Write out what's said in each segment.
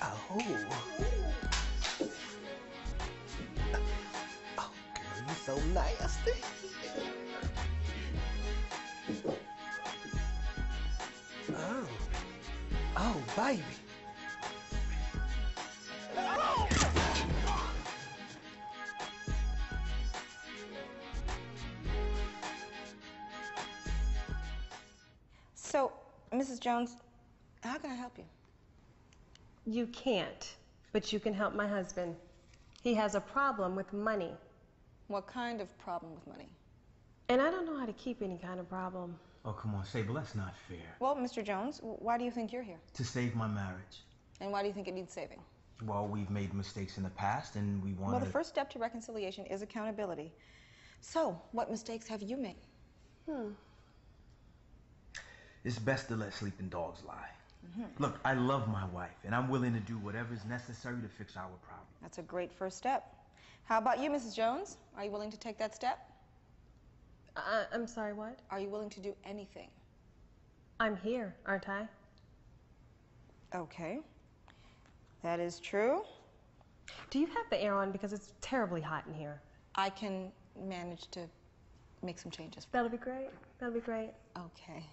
Oh. Oh, girl, you're so nasty. Oh. Oh, baby. So, Mrs. Jones, how can I help you? You can't, but you can help my husband. He has a problem with money. What kind of problem with money? And I don't know how to keep any kind of problem. Oh, come on, Sable, that's not fair. Well, Mr. Jones, why do you think you're here? To save my marriage. And why do you think it needs saving? Well, we've made mistakes in the past, and we want to... Well, the first step to reconciliation is accountability. So, what mistakes have you made? It's best to let sleeping dogs lie. Look, I love my wife, and I'm willing to do whatever is necessary to fix our problem. That's a great first step. How about you, Mrs. Jones? Are you willing to take that step? I'm sorry, what? Are you willing to do anything? I'm here, aren't I? Okay. That is true. Do you have the air on? Because it's terribly hot in here. I can manage to make some changes. That'll be great. That'll be great. Okay.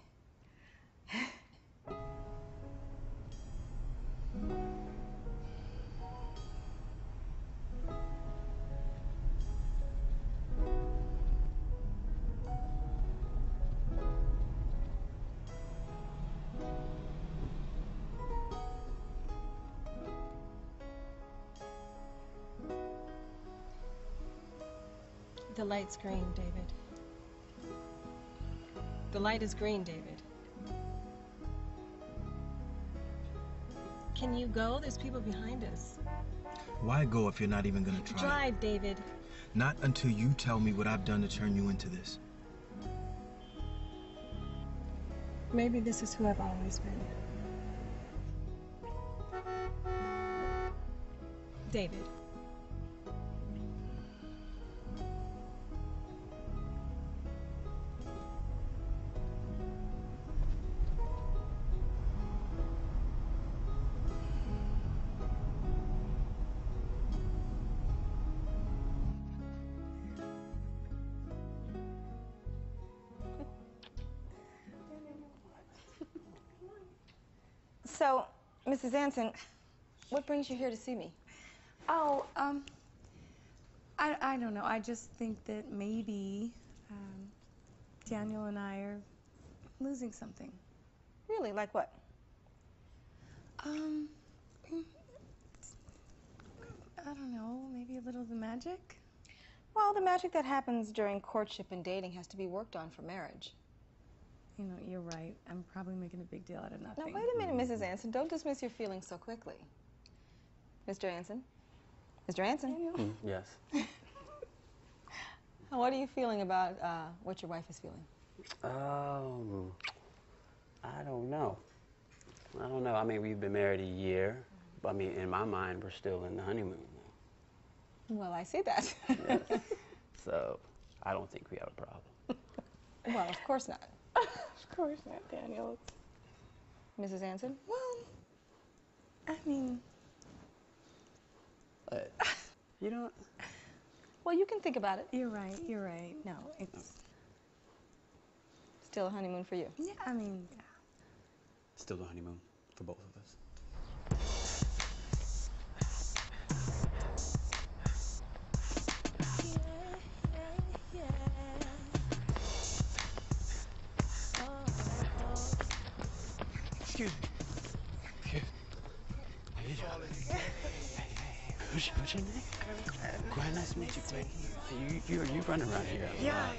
The light's green, David. The light is green, David. Can you go? There's people behind us. Why go if you're not even gonna try? Drive, David. Not until you tell me what I've done to turn you into this. Maybe this is who I've always been. David. So, Mrs. Anson, what brings you here to see me? Oh, I don't know. I just think that maybe Daniel and I are losing something. Really? Like what? I don't know. Maybe a little of the magic? Well, the magic that happens during courtship and dating has to be worked on for marriage. You know, you're right. I'm probably making a big deal out of nothing. Now, wait a minute, Mrs. Anson. Don't dismiss your feelings so quickly. Mr. Anson? Mr. Anson? Yes. What are you feeling about what your wife is feeling? I don't know. I mean, we've been married a year, but I mean, in my mind, we're still in the honeymoon. Well, I see that. Yes. So, I don't think we have a problem. Well, of course not. Of course not, Daniel. Mrs. Anson? Well, I mean... You know what? Well, you can think about it. You're right, you're right. No, it's... Still a honeymoon for you? Yeah, I mean, yeah. Still the honeymoon for both of us. Excuse me. What's your name? Quite nice to meet you, Clay. You running around here? Yeah.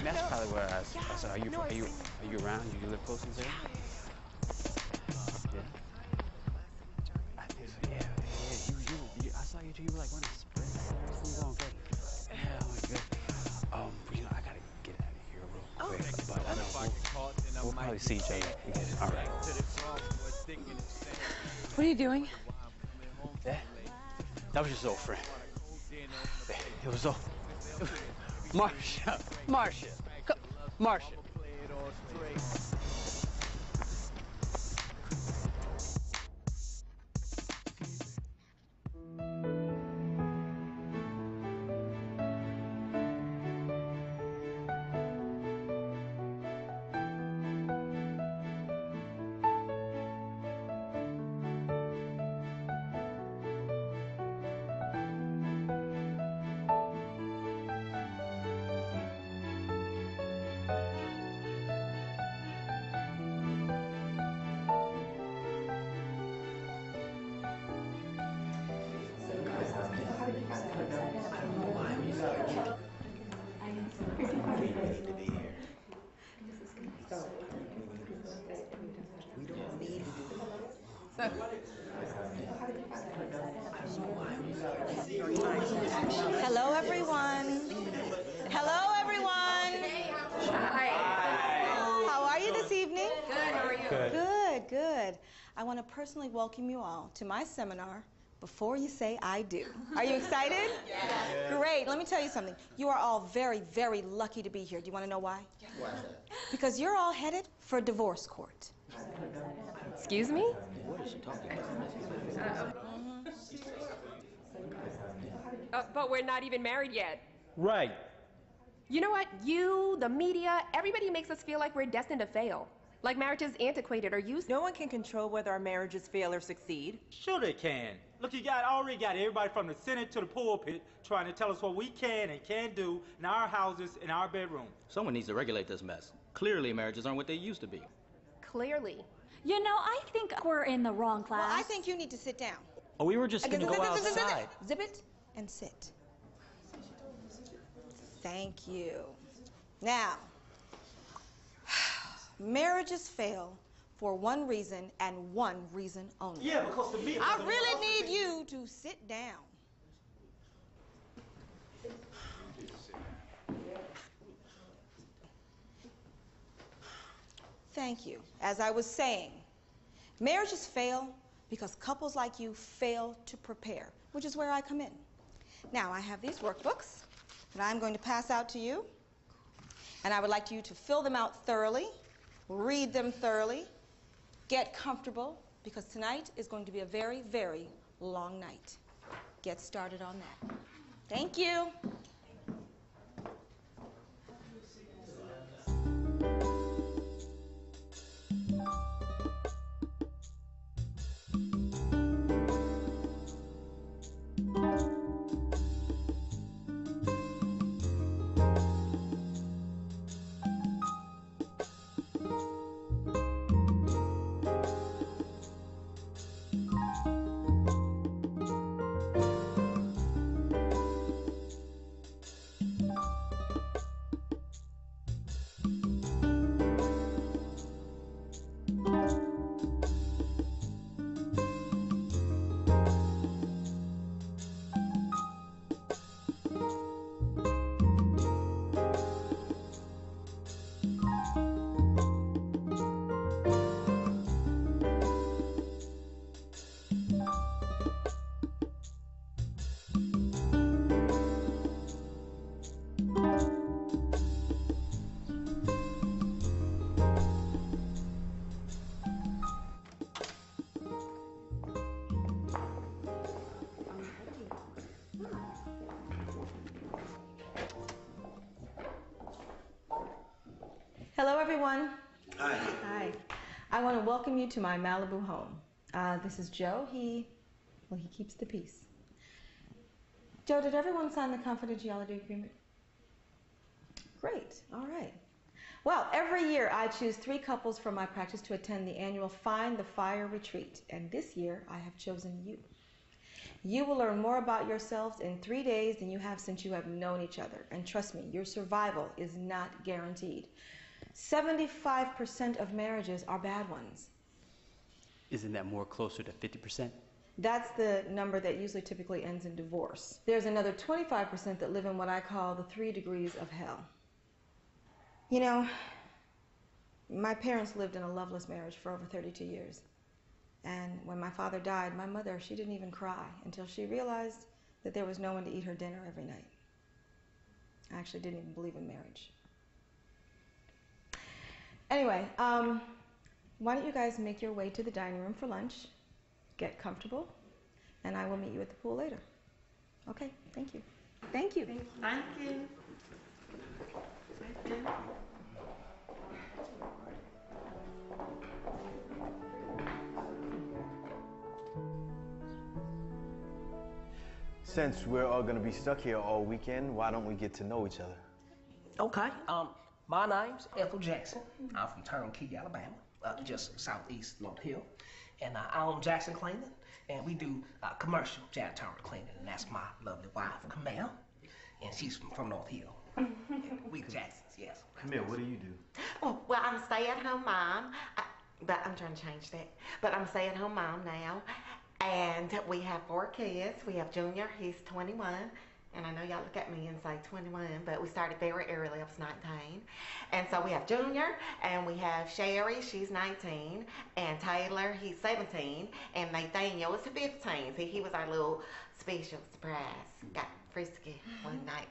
That's probably where I said, are you around? Do you live close to there? Yeah. I think so. Yeah. You I saw you too. You were like one of the sprints and everything going good. Yeah, oh my good. I gotta get out of here real quick. But I know we'll probably see each other again. All right. What are you doing? That was just old friend. It was all. Marcia, Marcia, Marcia. Hello, everyone. Hello, everyone. Hi. How are you this evening? Good. How are you? Good, good. I want to personally welcome you all to my seminar, Before You Say I Do. Are you excited? Yes. Great. Let me tell you something. You are all very, very lucky to be here. Do you want to know why? Why? Because you're all headed for divorce court. Excuse me? What is she talking about? But we're not even married yet. Right. You know what? You, the media, everybody makes us feel like we're destined to fail. Like marriage is antiquated or useless. No one can control whether our marriages fail or succeed. Sure they can. Look, you already got everybody from the Senate to the pulpit trying to tell us what we can and can't do in our houses, in our bedroom. Someone needs to regulate this mess. Clearly, marriages aren't what they used to be. Clearly. You know, I think we're in the wrong class. Well, I think you need to sit down. Oh, we were just going to go outside. Zip it and sit. Thank you. Now, marriages fail for one reason and one reason only. Yeah, because to me, I really need you to sit down. Thank you. As I was saying, marriages fail because couples like you fail to prepare, which is where I come in. Now, I have these workbooks that I'm going to pass out to you, and I would like you to fill them out thoroughly, read them thoroughly, get comfortable, because tonight is going to be a very, very long night. Get started on that. Thank you. Hello, everyone. Hi. Hi. I want to welcome you to my Malibu home. This is Joe. He keeps the peace. Joe, did everyone sign the confidentiality agreement? Great. All right. Well, every year I choose 3 couples from my practice to attend the annual Find the Fire retreat, and this year I have chosen you. You will learn more about yourselves in 3 days than you have since you have known each other, and trust me, your survival is not guaranteed. 75% of marriages are bad ones. Isn't that more closer to 50%? That's the number that usually typically ends in divorce. There's another 25% that live in what I call the 3 degrees of hell. You know, my parents lived in a loveless marriage for over 32 years. And when my father died, my mother, she didn't even cry until she realized that there was no one to eat her dinner every night. I actually didn't even believe in marriage. Anyway, why don't you guys make your way to the dining room for lunch, get comfortable, and I will meet you at the pool later. Okay, thank you. Thank you. Thank you. Since we're all gonna be stuck here all weekend, why don't we get to know each other? Okay. My name's Ethel Jackson. I'm from Turnkey, Alabama, just southeast North Hill. And I own Jackson Cleaning, and we do commercial janitorial cleaning. And that's my lovely wife, Camille, and she's from North Hill. We the Jacksons, yes. Camille, what do you do? Oh, well, I'm a stay-at-home mom, but I'm trying to change that. But I'm a stay-at-home mom now, and we have 4 kids. We have Junior, he's 21. And I know y'all look at me and say 21, but we started very early. I was 19. And so we have Junior, and we have Sherry, she's 19, and Taylor, he's 17, and Nathaniel is 15. See, he was our little special surprise. Got frisky one night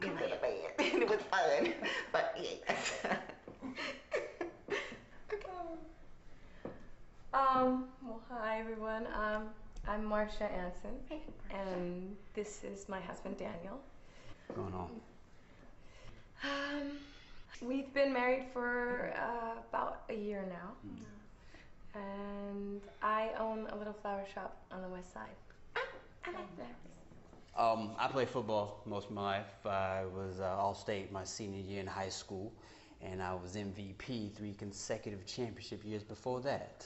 in the bed, and it was fun. But yes. Well, hi everyone. I'm Marcia Anson, and this is my husband Daniel. What's going on? We've been married for about a year now, and I own a little flower shop on the west side. I like that. I played football most of my life. I was All-State my senior year in high school, and I was MVP 3 consecutive championship years before that.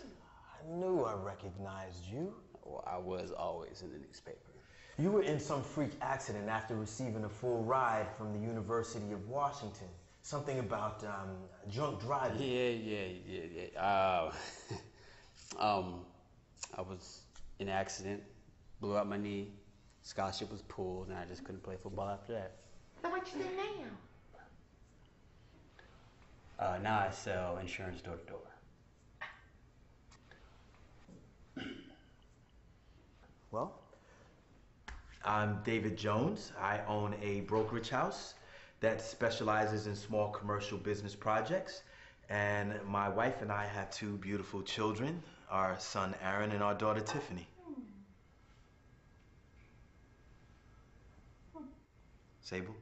I knew I recognized you. Well, I was always in the newspaper. You were in some freak accident after receiving a full ride from the University of Washington. Something about drunk driving. Yeah. I was in an accident, blew out my knee, scholarship was pulled, and I just couldn't play football after that. So what you do now? Now I sell insurance door to door. Well, I'm David Jones. I own a brokerage house that specializes in small commercial business projects. And my wife and I have 2 beautiful children, our son Aaron and our daughter Tiffany. Sable?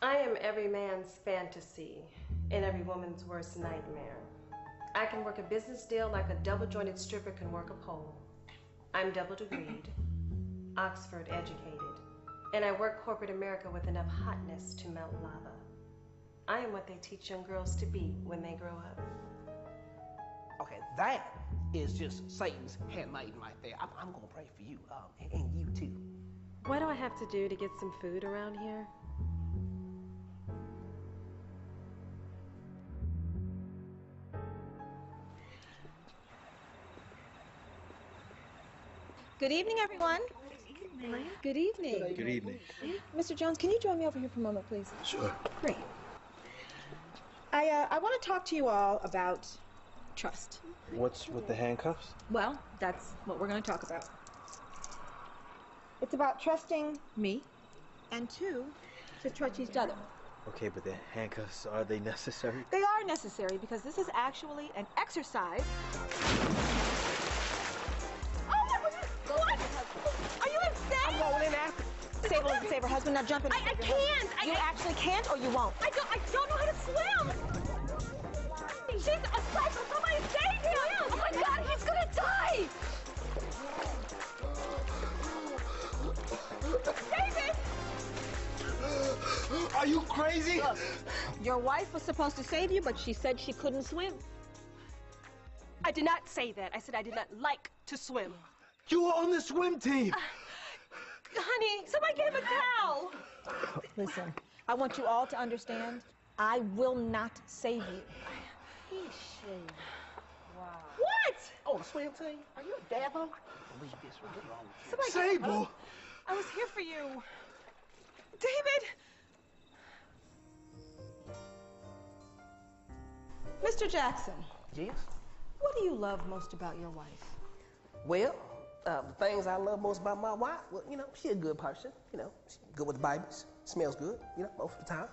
I am every man's fantasy and every woman's worst nightmare. I can work a business deal like a double-jointed stripper can work a pole. I'm double-degreed, Oxford educated, and I work corporate America with enough hotness to melt lava. I am what they teach young girls to be when they grow up. Okay, that is just Satan's handmaiden right there. I'm gonna pray for you, and you too. What do I have to do to get some food around here? Good evening, everyone. Good evening. Good evening. Mr. Jones, can you join me over here for a moment, please? Sure. Great. I want to talk to you all about trust. What's with the handcuffs? Well, that's what we're going to talk about. It's about trusting me, and 2, to trust each other. Okay, but the handcuffs, are they necessary? They are necessary because this is actually an exercise. What? Are you insane? I'm going in after. Sable doesn't save her husband. Now jump in. I can't. You actually can't, or you won't. I don't know how to swim. She's a cycle. Somebody save him. Oh my God, he's gonna die. David! Are you crazy? Look, your wife was supposed to save you, but she said she couldn't swim. I did not say that. I said I did not like to swim. You were on the swim team. Honey, somebody get him a towel. Listen, I want you all to understand, I will not save you. Wow. What? Oh, the swim team? Are you a dabber? Believe this. What's wrong with you? Sable! I was here for you. David! Mr. Jackson, Yes? what do you love most about your wife? Well, the things I love most about my wife, well, you know, she a good person. You know, she's good with the Bibles, smells good, you know, most of the time.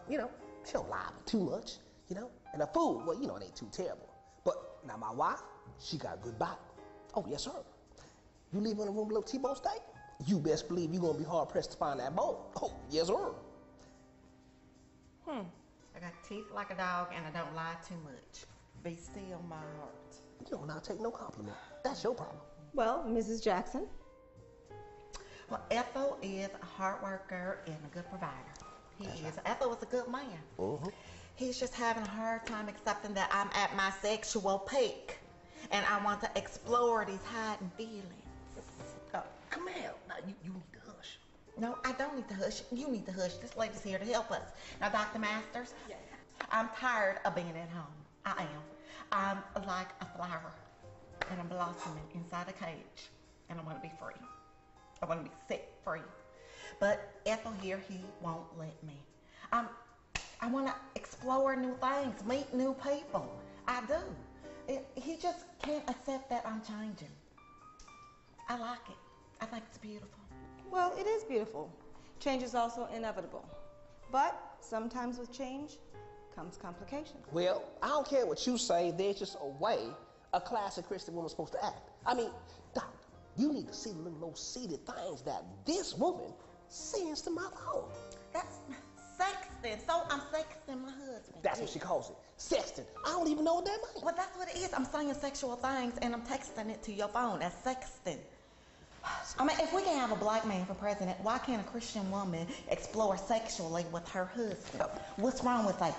You know, she don't lie too much, you know. And a fool, well, you know, it ain't too terrible. But now my wife, she got a good Bible. Oh, yes, sir. You leave in a room with a little T-bone steak, you best believe you're gonna be hard pressed to find that bone. Oh, yes, sir. I got teeth like a dog and I don't lie too much. Be still my heart. You don't not take no compliment. That's your problem. Well, Mrs. Jackson. Well, Ethel is a hard worker and a good provider. He is. Ethel was a good man. He's just having a hard time accepting that I'm at my sexual peak and I want to explore these hiding feelings. Come here. Now, you need to hush. No, I don't need to hush. You need to hush. This lady's here to help us. Now, Dr. Masters, I'm tired of being at home. I am. I'm like a flower, and I'm blossoming inside a cage, and I want to be free. I want to be set free. But Ethel here, he won't let me. I want to explore new things, meet new people. I do. He just can't accept that I'm changing. I like it. I think it's beautiful. Well, it is beautiful. Change is also inevitable. But sometimes with change comes complication. Well, I don't care what you say. There's just a way a classic Christian woman's supposed to act. I mean, Doctor, you need to see the little low-seated things that this woman sends to my phone. That's sexting. So I'm sexting my husband. That's what she calls it. Sexting. I don't even know what that means. Well, that's what it is. I'm saying sexual things and I'm texting it to your phone. That's sexting. I mean, if we can have a black man for president, why can't a Christian woman explore sexually with her husband? What's wrong with that?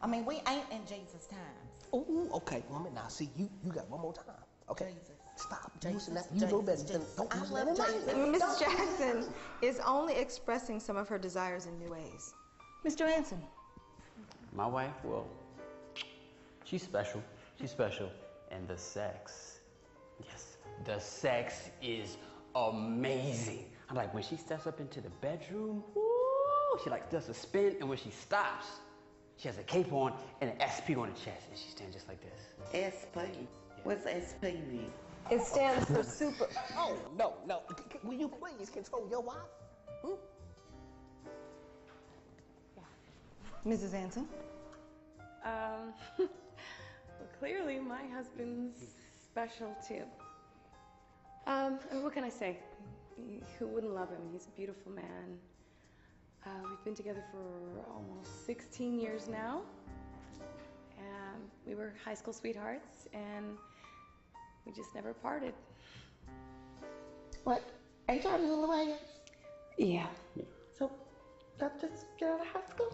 I mean, we ain't in Jesus' times. Oh, okay, woman. Now, see, you got one more time. Okay? Jesus. Stop Jesus, using that. You know better than don't use that in my Mrs. Jackson is only expressing some of her desires in new ways. Mr. Anson. My wife, well, she's special. She's special. And the sex, yes, the sex is amazing. I'm like, when she steps up into the bedroom, woo, she like does a spin, and when she stops, she has a cape on and an SP on the chest, and she stands just like this. SP? What's SP mean? It stands for super. Oh, no. Will you please control your wife? Mrs. Anson. Well, clearly my husband's special too. What can I say? Who wouldn't love him? He's a beautiful man. We've been together for almost 16 years now. We were high school sweethearts, and we just never parted. What? Ain't y'all still away? Yeah. So, y'all just get out of high school?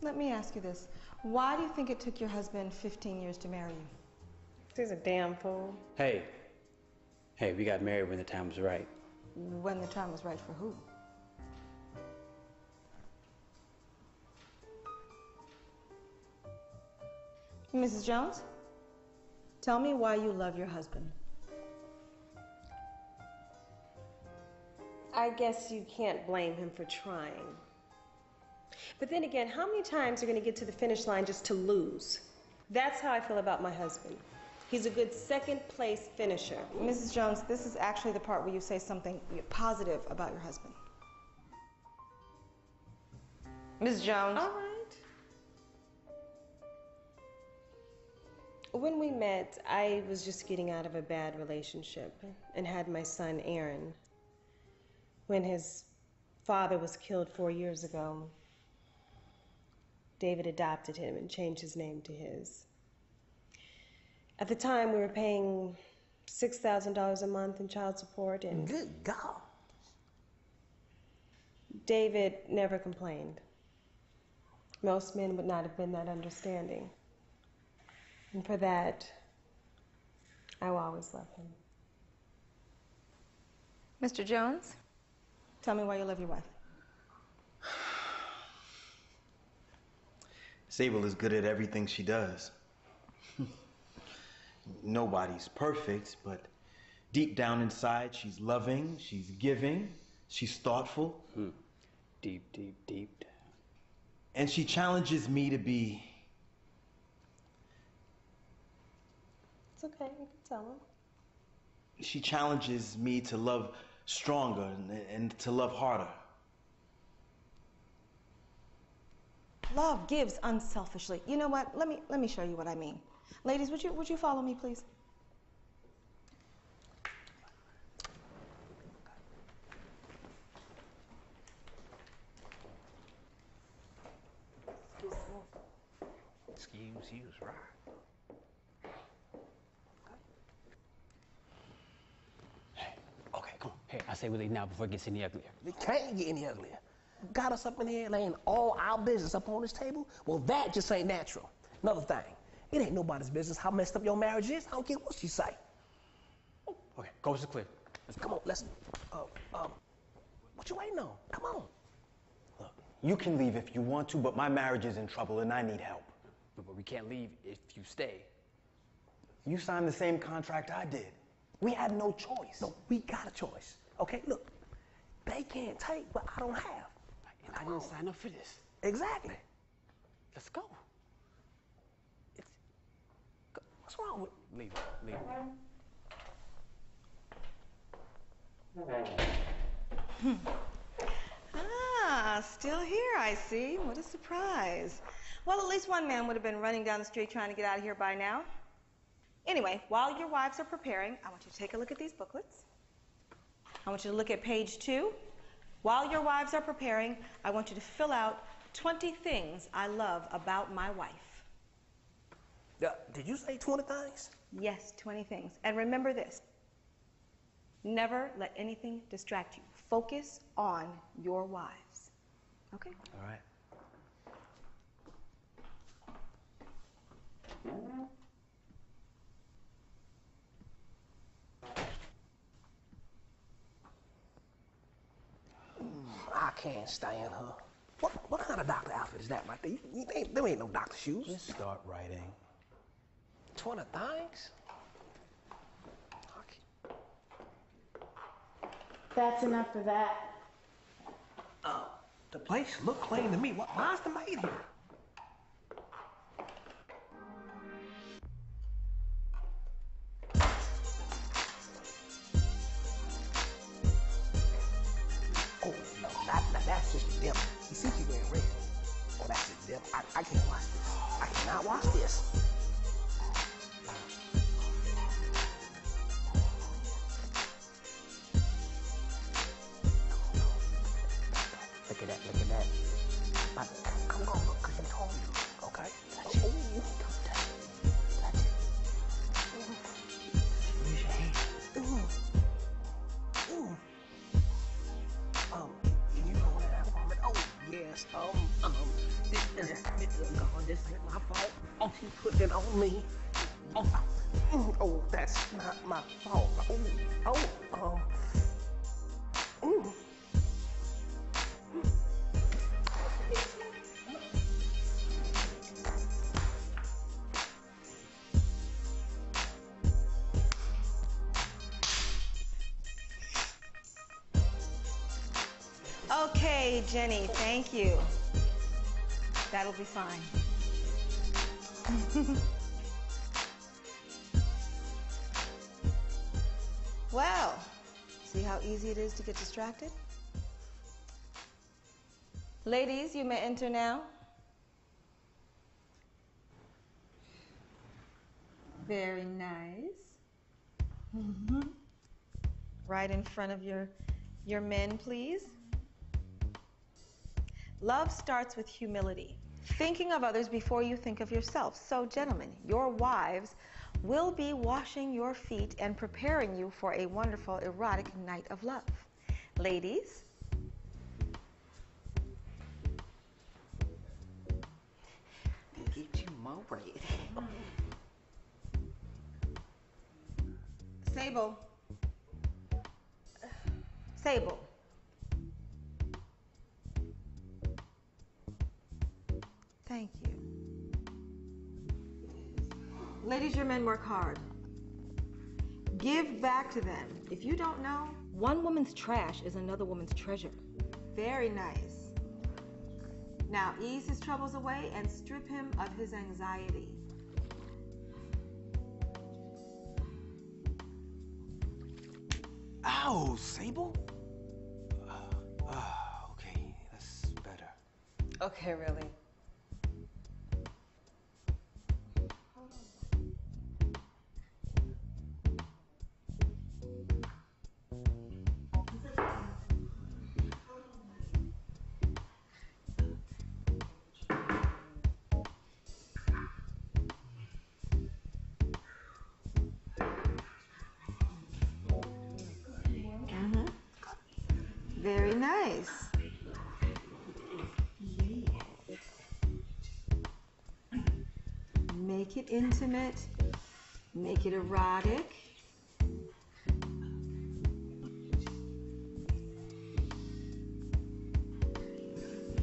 Let me ask you this. Why do you think it took your husband 15 years to marry you? He's a damn fool. Hey, we got married when the time was right. When the time was right for who? Mrs. Jones, tell me why you love your husband. I guess you can't blame him for trying. But then again, how many times are you going to get to the finish line just to lose? That's how I feel about my husband. He's a good second place finisher. Mrs. Jones, this is actually the part where you say something positive about your husband. Ms. Jones. All right. When we met, I was just getting out of a bad relationship and had my son, Aaron. When his father was killed 4 years ago, David adopted him and changed his name to his. At the time, we were paying $6,000 a month in child support, and good God, David never complained. Most men would not have been that understanding. And for that, I will always love him. Mr. Jones, tell me why you love your wife. Sable is good at everything she does. Nobody's perfect, but deep down inside, she's loving, she's giving, she's thoughtful. Deep, deep, deep. And she challenges me to be. It's okay, you can tell him. She challenges me to love stronger and to love harder. Love gives unselfishly. You know what? Let me show you what I mean. Ladies, would you follow me, please? Excuse you, right? Hey, okay, come on. Hey, I say we leave now before it gets any uglier. It can't get any uglier. Got us up in here laying all our business up on this table? Well, that just ain't natural. Another thing, it ain't nobody's business how messed up your marriage is. I don't care what she say. Okay, coast is clear. Let's come on, let's, what you waiting on? Come on. Look, you can leave if you want to, but my marriage is in trouble and I need help. But we can't leave if you stay. You signed the same contract I did. We had no choice. No, we got a choice. Okay, look, they can't take what I don't have. And I didn't sign up for this. Exactly. Let's go. What's wrong with? Leave it, leave it. Ah, still here, I see. What a surprise. Well, at least one man would have been running down the street trying to get out of here by now. Anyway, while your wives are preparing, I want you to take a look at these booklets. I want you to look at page 2. While your wives are preparing, I want you to fill out 20 things I love about my wife. Did you say 20 things? Yes, 20 things. And remember this. Never let anything distract you. Focus on your wives. Okay? All right. I can't stand her. What kind of doctor outfit is that right there? There ain't no doctor shoes. Just start writing. 20 things? That's enough for that. The place look clean to me. Why's the maid here? Oh, no, that's just a dip. You see she wearing red. Oh, that's a dip. I can't watch this. I cannot watch this. Look at that, look at that. I'm gonna look because you told me, okay? Touch it. Oh, touch it. Touch it. Use your hand. You know that woman. Oh, yes. This ain't my fault. Oh, she put it on me. Oh, that's not my fault. Okay, Jenny, thank you. That'll be fine. Well, see how easy it is to get distracted? Ladies, you may enter now. Very nice. Right in front of your men, please. Love starts with humility, thinking of others before you think of yourself. So, gentlemen, your wives will be washing your feet and preparing you for a wonderful, erotic night of love. Ladies, Get you more bread. Sable. Sable. Thank you. Ladies, your men work hard. Give back to them. If you don't know, one woman's trash is another woman's treasure. Very nice. Now ease his troubles away and strip him of his anxiety. Ow, Sable? Okay, that's better. Okay, really. Very nice. Make it intimate. Make it erotic.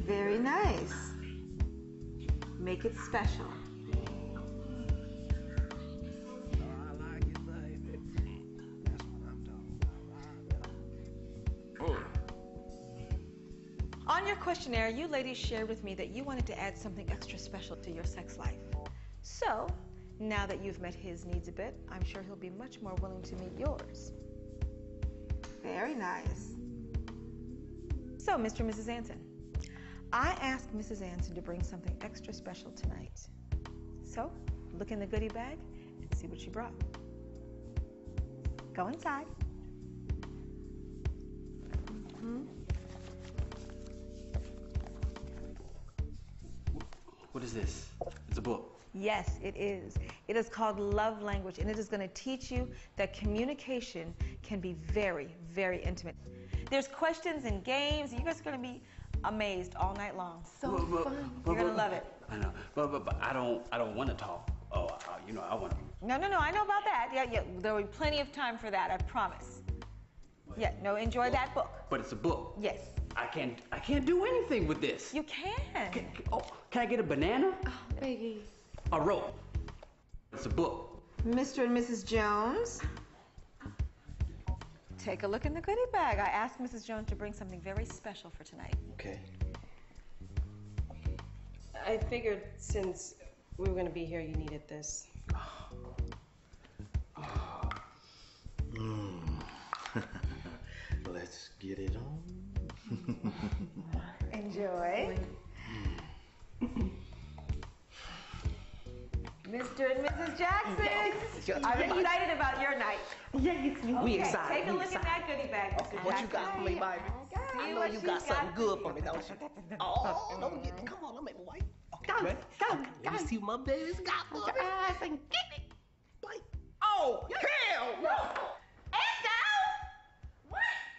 Very nice. Make it special. On your questionnaire, you ladies shared with me that you wanted to add something extra special to your sex life. So, now that you've met his needs a bit, I'm sure he'll be much more willing to meet yours. Very nice. So, Mr. and Mrs. Anson, I asked Mrs. Anson to bring something extra special tonight. So, look in the goodie bag and see what she brought. Go inside. What is this? It's a book. Yes, it is. It is called Love Language, and it is going to teach you that communication can be very, very intimate. There's questions and games. You guys are going to be amazed all night long. So fun. You're going to love it. I know, but I don't want to talk. Oh, I want to. No, I know about that. Yeah, there will be plenty of time for that, I promise. Yeah, no, enjoy that book. But it's a book. Yes. I can't do anything with this. You can. Can I get a banana? Oh, baby. A rope. It's a book. Mr. and Mrs. Jones, take a look in the goodie bag. I asked Mrs. Jones to bring something very special for tonight. Okay. I figured since we were going to be here, you needed this. Let's get it on. Enjoy. Mr. and Mrs. Jackson, I'm excited about your night. We excited. Take a look at that goodie bag, Mr. Jackson. What you got for me, baby? I know you got something good for me, don't you? Oh, don't get me. Come on, don't make me wait. Okay, ready? Go. Let me see what my baby's got for me. And get it. Like, oh, hell no.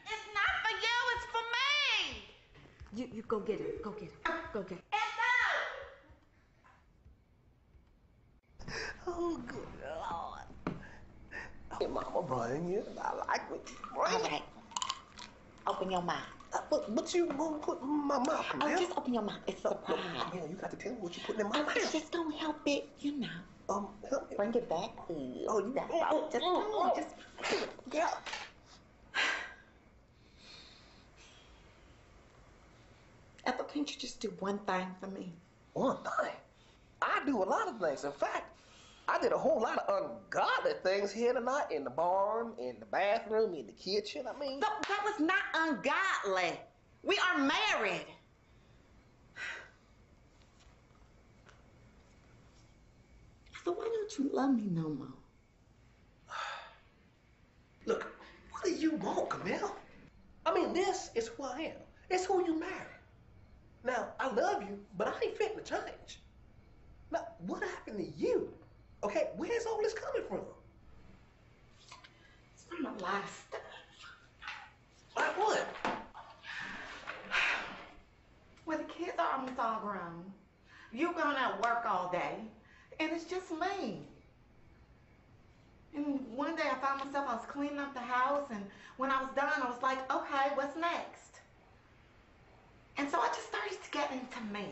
It's not for you, it's for me. You go get it. Go get it. Go get it. Oh, good Lord. Hey, Mama bring you. I like what you bring. All right. Open your mouth. What you gonna put in my mouth? Oh, just open your mouth. It's a surprise. Yeah, you got to tell me what you putting in my mouth. It's just gonna help it, you know. Help me. Bring it back. Oh, you That's all. Just come on. Just yeah. Ethel, can't you just do one thing for me? One thing? I do a lot of things. In fact, I did a whole lot of ungodly things here tonight in the barn, in the bathroom, in the kitchen. I mean... That was not ungodly. We are married. So why don't you love me no more? Look, what do you want, Camille? I mean, this is who I am. It's who you marry. Now, I love you, but I ain't fitting to change. Now, what happened to you? Okay, where's all this coming from? It's from a lot of stuff. Like what? Well, the kids are almost all grown. You're going out work all day, and it's just me. And one day I found myself, I was cleaning up the house, and when I was done, I was like, okay, what's next? And so I just started to get into me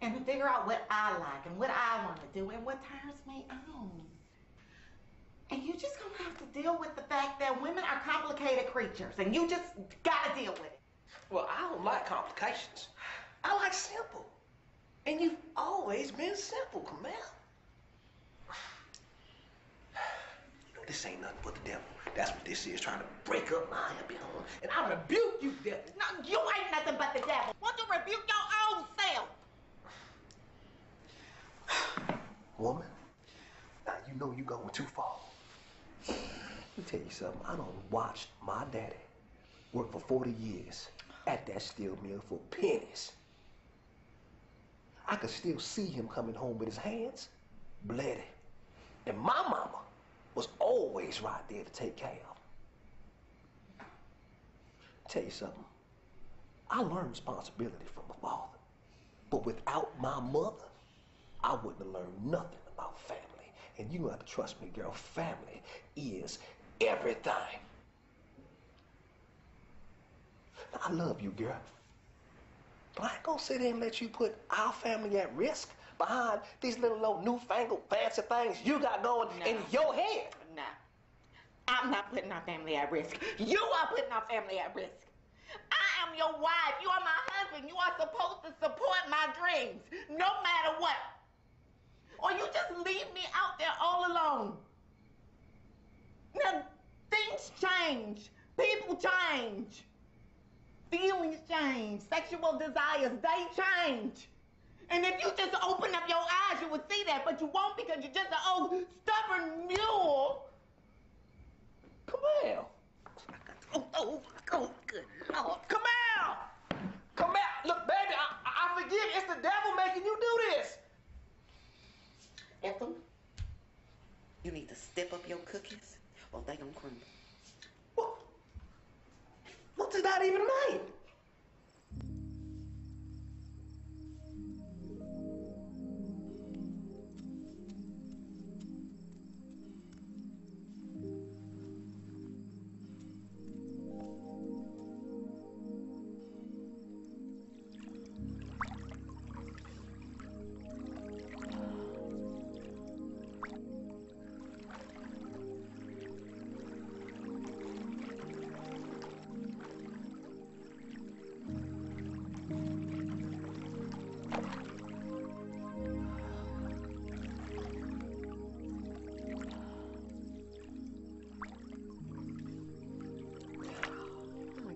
and to figure out what I like and what I want to do and what turns me on. And you just gonna have to deal with the fact that women are complicated creatures, and you just gotta deal with it. Well, I don't like complications. I like simple. And you've always been simple, Camille. You know, This ain't nothing but the devil. That's what this is, trying to break up my happy home. And I rebuke you, devil. No, you ain't nothing but the devil. Won't you rebuke your own self? Woman, now you know you going too far. Let me tell you something. I done watched my daddy work for 40 years at that steel mill for pennies. I could still see him coming home with his hands bloody. And my mama was always right there to take care of him. Tell you something. I learned responsibility from my father. But without my mother, I wouldn't have learned nothing about family. And you have to trust me, girl. Family is everything. Now, I love you, girl. But I ain't gonna sit there and let you put our family at risk behind these little old newfangled fancy things you got going in your head. No. I'm not putting our family at risk. You are putting our family at risk. I am your wife. You are my husband. You are supposed to support my dreams, no matter what. Or you just leave me out there all alone. Now, things change. People change. Feelings change. Sexual desires, they change. And if you just open up your eyes, you would see that, but you won't because you're just an old stubborn mule. Come here. Oh, good Lord. Come here. Come here. Look, baby, I forgive you. It's the devil making you do this. Ethel, you need to step up your cookies or they gonna crumble. What does that even mean?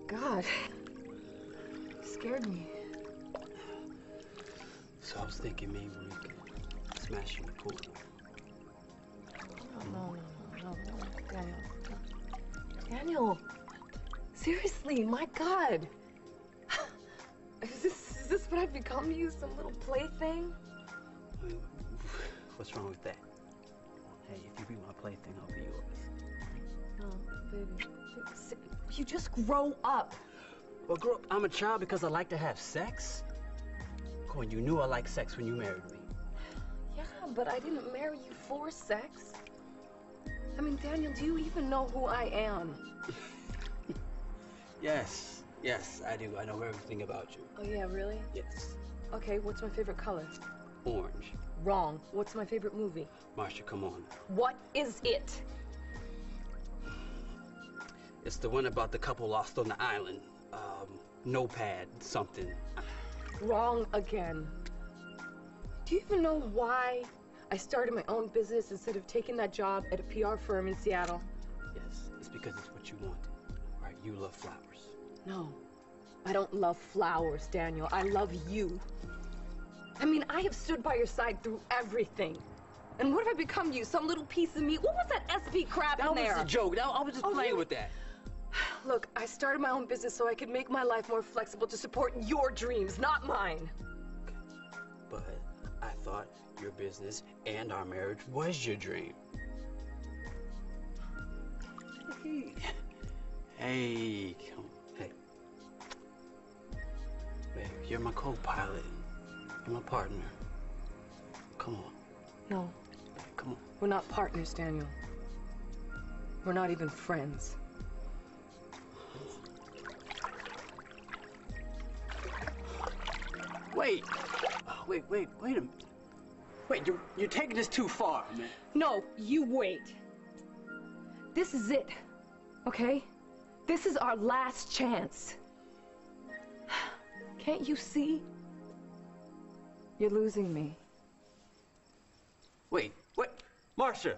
God, you scared me. So I was thinking maybe we could smash in the pool. No, Daniel. Daniel, seriously, my God. Is this what I've become to you, some little plaything? I mean, what's wrong with that? Hey, if you be my plaything, I'll be yours. Oh, baby. You just grow up. Well, grow up. I'm a child because I like to have sex. Come on, you knew I liked sex when you married me. Yeah, but I didn't marry you for sex. I mean, Daniel, do you even know who I am? Yes, I do. I know everything about you. Oh, yeah, really? Yes. Okay, what's my favorite color? Orange. Wrong. What's my favorite movie? Marcia, come on. What is it? It's the one about the couple lost on the island. Notepad, something. Wrong again. Do you even know why I started my own business instead of taking that job at a PR firm in Seattle? Yes, it's because it's what you want. Right, you love flowers. No, I don't love flowers, Daniel. I love you. I mean, I have stood by your side through everything. And what have I become to you? Some little piece of meat? What was that SB crap in there? That was a joke. I was just playing with that. Look, I started my own business so I could make my life more flexible to support your dreams, not mine. But I thought your business and our marriage was your dream. Hey, come on. Hey. Babe, you're my co-pilot. You're my partner. Come on. No. Come on. We're not partners, Daniel. We're not even friends. Wait a minute. Wait, you're taking this too far, man. No, you wait. This is it, okay? This is our last chance. Can't you see? You're losing me. Wait, Marcia!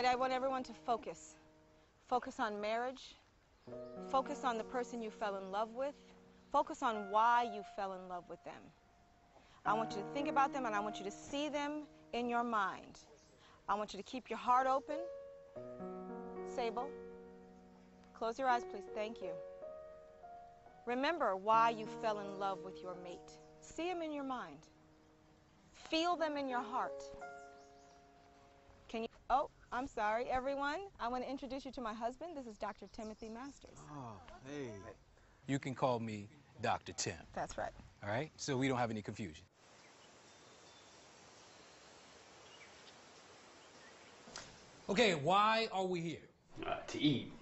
I want everyone to focus. Focus on marriage. Focus on the person you fell in love with. Focus on why you fell in love with them. I want you to think about them, and I want you to see them in your mind. I want you to keep your heart open. Sable, close your eyes, please. Thank you. Remember why you fell in love with your mate. See them in your mind. Feel them in your heart. Can you? Oh, I'm sorry, everyone. I want to introduce you to my husband. This is Dr. Timothy Masters. Oh, hey. You can call me Dr. Tim. That's right. All right? So we don't have any confusion. Okay, why are we here? To eat.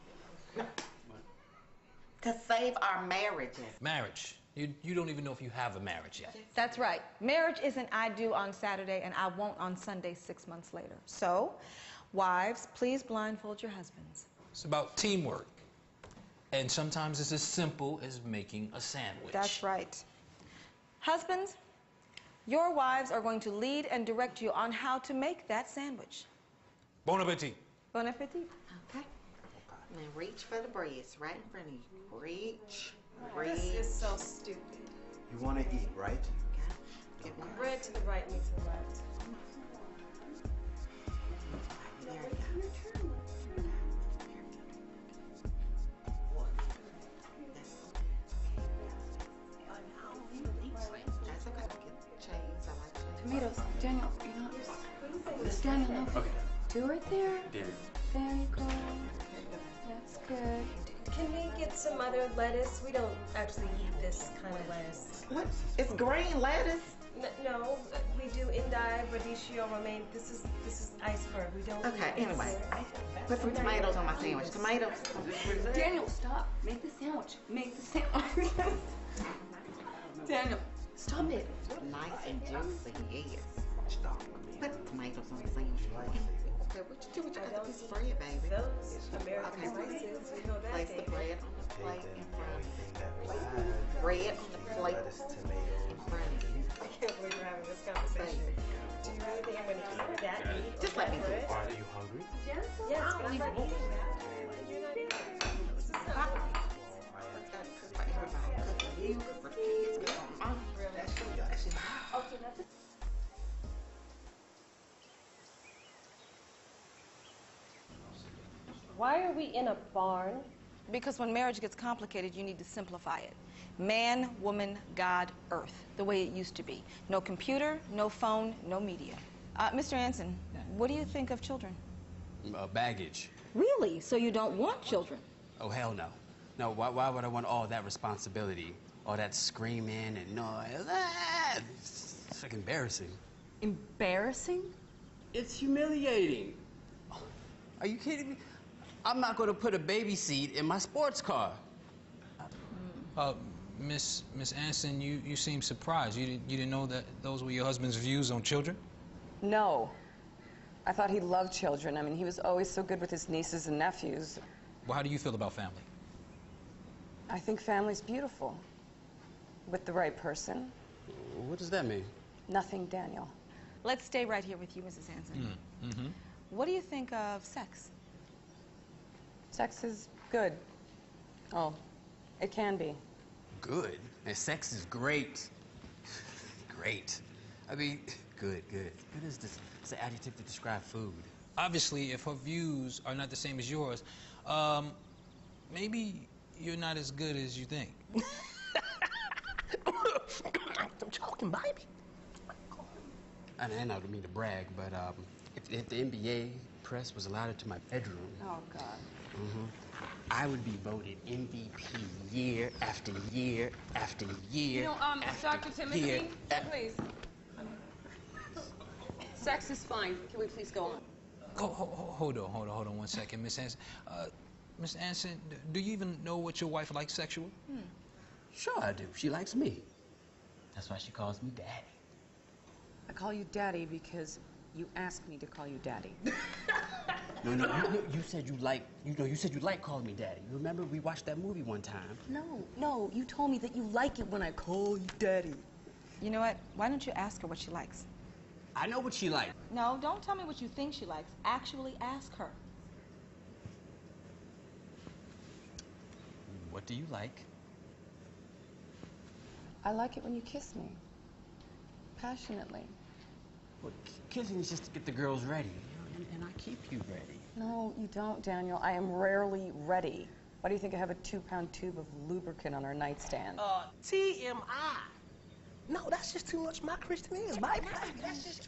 To save our marriages. Marriage. You don't even know if you have a marriage yet. That's right. Marriage isn't I do on Saturday and I won't on Sunday 6 months later. So, wives, please blindfold your husbands. It's about teamwork. And sometimes it's as simple as making a sandwich. That's right. Husbands, your wives are going to lead and direct you on how to make that sandwich. Bon appetit. Bon appetit. Okay. Now reach for the breads right in front of you. Reach. Reach. This is so stupid. You want to eat, right? Get one. Bread to the right, meat to the left. There we go. That's okay. Get cheese. I like cheese. Tomatoes. Daniel, you're not... It's Daniel, no. Okay. Two right there. There. There you go. That's good. Can we get some other lettuce? We don't actually eat this kind of lettuce. What? It's green lettuce? No, we do endive, radicchio, romaine. This is iceberg. We don't. Okay, eat anyway. this. Put some tomatoes on my sandwich. Tomatoes. Daniel, stop. Make the sandwich. Make the sandwich. Daniel, stop it. Nice and juicy, yes. Put tomatoes on the sandwich. Okay, what you do with your other piece of bread, baby? Those American Okay, slices, we know that. place the bread on the plate in front of you. Bread on the plate in front of you. I can't believe we're having this conversation. Do you really think I'm going to eat that meat? Just let me do it. Are you hungry? Yes, but I'm not eating that. You're not eating that. This is not For everybody. Cook for you, cook for the kids, cook for mom. Okay, that's it. Why are we in a barn? Because when marriage gets complicated, you need to simplify it. Man, woman, God, earth, the way it used to be. No computer, no phone, no media. Mr. Anson, what do you think of children? Baggage. Really? So you don't want children? Oh, hell no. No, why would I want all that responsibility? All that screaming and noise? It's like embarrassing. Embarrassing? It's humiliating. Are you kidding me? I'm not going to put a baby seat in my sports car. Miss Anson, you seem surprised. You didn't know that those were your husband's views on children? No. I thought he loved children. I mean, he was always so good with his nieces and nephews. Well, how do you feel about family? I think family's beautiful. With the right person. What does that mean? Nothing, Daniel. Let's stay right here with you, Mrs. Anson. Mm-hmm. What do you think of sex? Sex is good. Oh, it can be. Good? And sex is great. Great. I mean, good. Good is this? It's an adjective to describe food. Obviously, if her views are not the same as yours, maybe you're not as good as you think. I'm joking, baby. I don't mean to brag, but if the NBA press was allowed into my bedroom, Oh, God. I would be voted MVP year after year after year. You know, Dr. Timothy, please. Sex is fine. Can we please go on? Hold on 1 second, Miss Anson. Miss Anson, do you even know what your wife likes sexual? Sure I do. She likes me. That's why she calls me Daddy. I call you Daddy because you asked me to call you Daddy. No, you said you like calling me Daddy. You remember we watched that movie one time? No, you told me that you like it when I call you Daddy. You know what? Why don't you ask her what she likes? I know what she likes. No, don't tell me what you think she likes. Actually ask her. What do you like? I like it when you kiss me. Passionately. Well, kissing is just to get the girls ready, you know, and I keep you ready. No, you don't, Daniel. I am rarely ready. Why do you think I have a 2-pound tube of lubricant on our nightstand? TMI. No, that's just too much my Christianese, baby.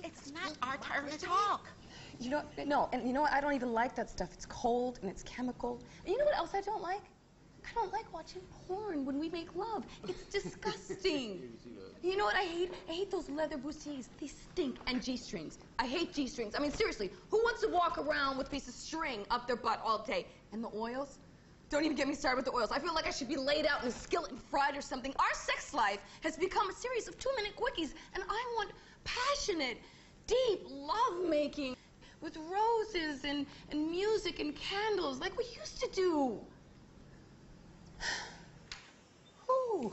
It's not our turn to talk. You know, no, and you know what? I don't even like that stuff. It's cold and it's chemical. And you know what else I don't like? I don't like watching porn when we make love. It's disgusting. You know what I hate? I hate those leather bustiers. They stink. And G-strings. I hate G-strings. I mean, seriously, who wants to walk around with a piece of string up their butt all day? And the oils? Don't even get me started with the oils. I feel like I should be laid out in a skillet and fried or something. Our sex life has become a series of 2-minute quickies, and I want passionate, deep love-making with roses and music and candles like we used to do. Ooh.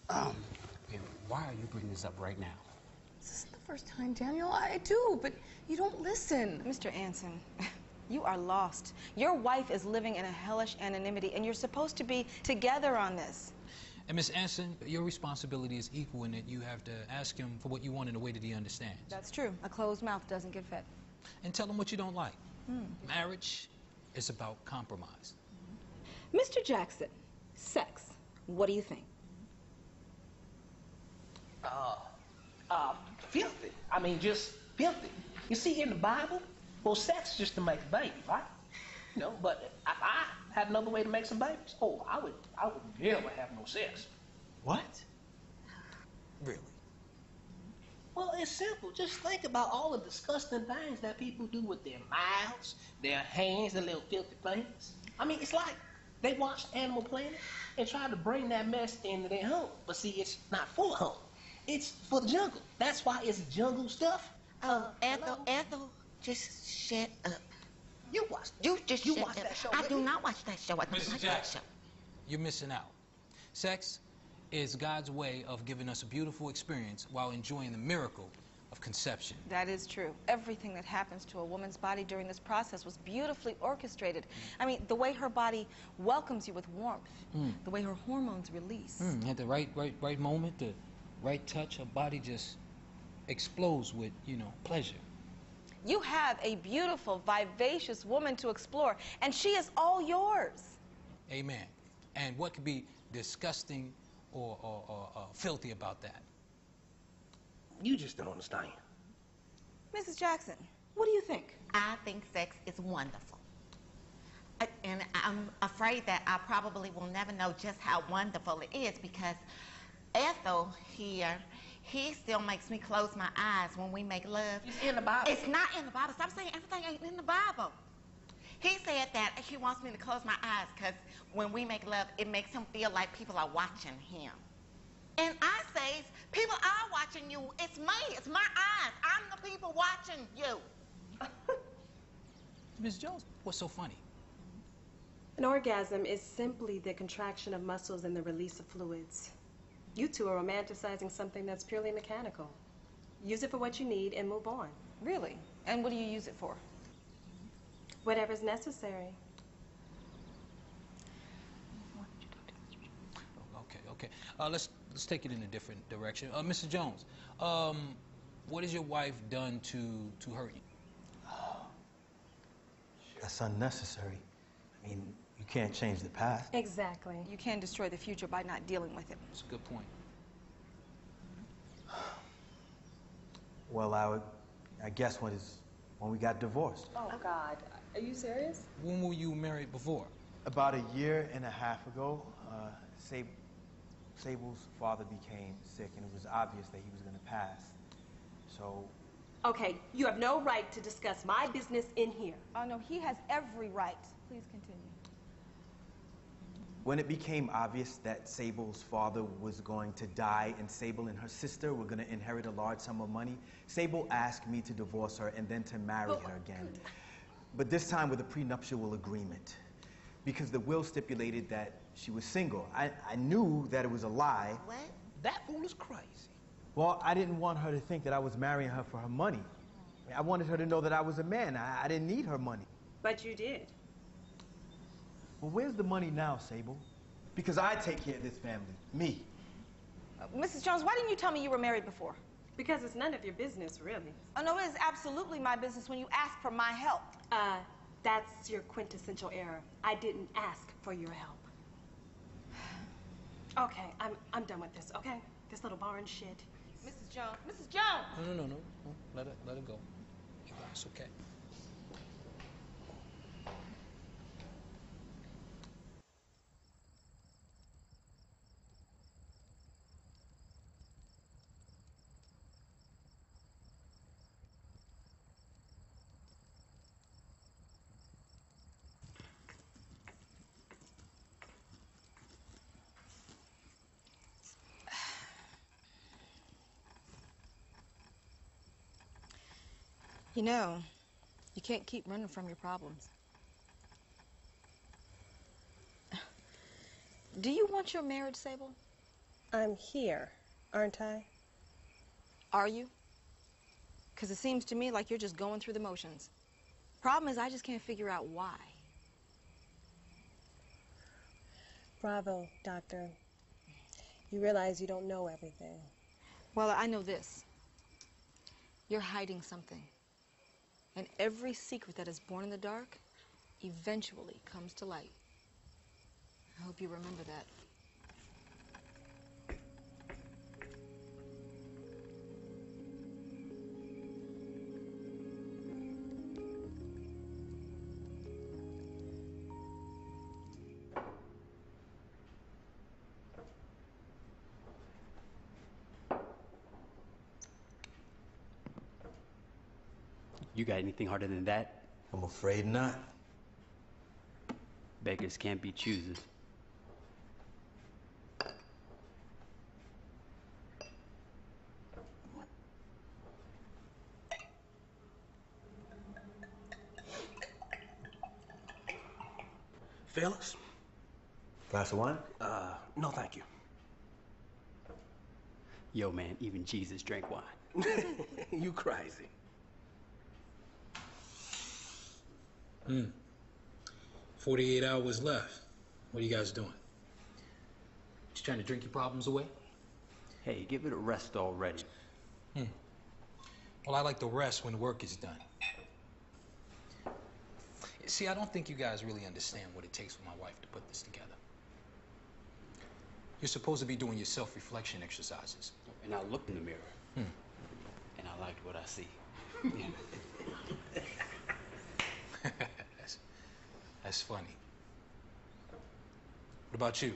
Hey, why are you bringing this up right now? This isn't the first time, Daniel. I do, but you don't listen. Mr. Anson, you are lost. Your wife is living in a hellish anonymity, and you're supposed to be together on this. And Miss Anson, your responsibility is equal in that you have to ask him for what you want in a way that he understands. That's true. A closed mouth doesn't get fed. And tell him what you don't like. Marriage is about compromise. Mr. Jackson, sex, what do you think? Filthy. I mean, just filthy. You see, in the Bible, well, sex is just to make a baby, right? You know, but if I had another way to make some babies, oh, I would never have no sex. What? Really? Well, it's simple. Just think about all the disgusting things that people do with their mouths, their hands, their little filthy things. I mean, it's like they watched Animal Planet and tried to bring that mess into their home. But see, it's not for home. It's for the jungle. That's why it's jungle stuff. Ethel, just shut up. You watch. You just you shut watch up. that show. I do not watch that show. I don't Mrs. watch that Jackson, show. you're missing out. Sex is God's way of giving us a beautiful experience while enjoying the miracle of conception. That is true. Everything that happens to a woman's body during this process was beautifully orchestrated. I mean, the way her body welcomes you with warmth, the way her hormones release. At the right moment, the right touch, her body just explodes with, pleasure. You have a beautiful, vivacious woman to explore, and she is all yours. Amen. And what could be disgusting or filthy about that? You just don't understand. Mrs. Jackson, what do you think? I think sex is wonderful. And I'm afraid that I probably will never know just how wonderful it is because Ethel here, he still makes me close my eyes when we make love. It's in the Bible. It's not in the Bible. Stop saying everything ain't in the Bible. He said that he wants me to close my eyes because when we make love, it makes him feel like people are watching him. And I say, people are watching you. It's me. It's my eyes. I'm the people watching you. Ms. Jones, what's so funny? An orgasm is simply the contraction of muscles and the release of fluids. You two are romanticizing something that's purely mechanical. Use it for what you need and move on. Really? And what do you use it for? Whatever's necessary. Okay. Let's take it in a different direction. Mr. Jones, what has your wife done to hurt you? That's unnecessary. I mean, you can't change the past. Exactly. You can destroy the future by not dealing with it. That's a good point. Well, I guess when we got divorced. Oh, God. Are you serious? When were you married before? About a year and a half ago, Sable's father became sick, and it was obvious that he was going to pass. So... Okay, you have no right to discuss my business in here. Oh, no, he has every right. Please continue. When it became obvious that Sable's father was going to die and Sable and her sister were going to inherit a large sum of money, Sable asked me to divorce her and then to marry her again. But this time with a prenuptial agreement. Because the will stipulated that she was single. I knew that it was a lie. What? That fool is crazy. Well, I didn't want her to think that I was marrying her for her money. I wanted her to know that I was a man. I didn't need her money. But you did. Well, where's the money now, Sable? Because I take care of this family. Me. Mrs. Jones, why didn't you tell me you were married before? Because it's none of your business, really. Oh, no, it is absolutely my business when you ask for my help. That's your quintessential error. I didn't ask for your help. Okay, I'm done with this, okay? This little barn shit. Mrs. Jones, Mrs. Jones! No. Let it go. It's okay. You know, you can't keep running from your problems. Do you want your marriage, Sable? I'm here, aren't I? Are you? Because it seems to me like you're just going through the motions. Problem is, I just can't figure out why. Bravo, Doctor. You realize you don't know everything. Well, I know this. You're hiding something. And every secret that is born in the dark eventually comes to light. I hope you remember that. You got anything harder than that? I'm afraid not. Beggars can't be choosers. Fellas? Glass of wine? No, thank you. Yo, man, even Jesus drank wine. You crazy. 48 hours left. What are you guys doing? Just trying to drink your problems away? Hey, give it a rest already. Well, I like to rest when work is done. See, I don't think you guys really understand what it takes for my wife to put this together. You're supposed to be doing your self-reflection exercises. And I looked in the mirror. And I liked what I see. That's funny. What about you?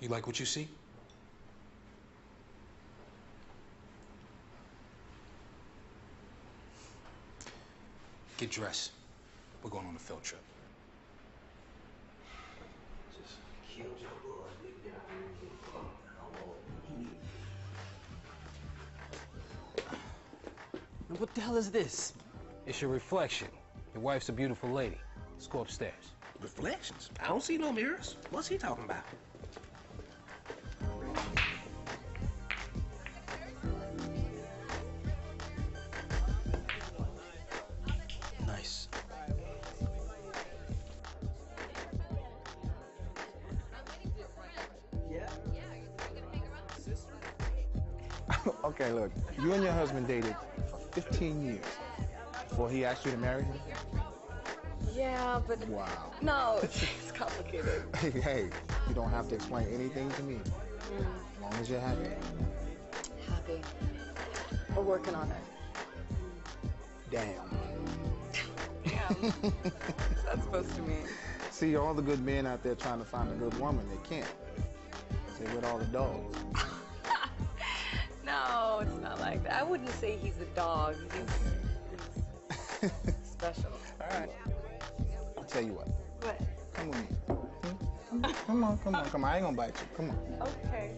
You like what you see? Get dressed. We're going on a field trip. What the hell is this? It's your reflection. Your wife's a beautiful lady. Let's go upstairs. Reflections? I don't see no mirrors. What's he talking about? Nice. Okay, look, you and your husband dated for 15 years before he asked you to marry him? Yeah, but... Wow. No, it's complicated. Hey, you don't have to explain anything to me. As long as you're happy. Happy. We're working on it. Damn. Damn. What's that supposed to mean? See, all the good men out there trying to find a good woman, they can't. They're with all the dogs. No, it's not like that. I wouldn't say he's a dog. He's special. All right. I'll tell you what. What? Come with me. Come on. I ain't gonna bite you. Come on. Okay.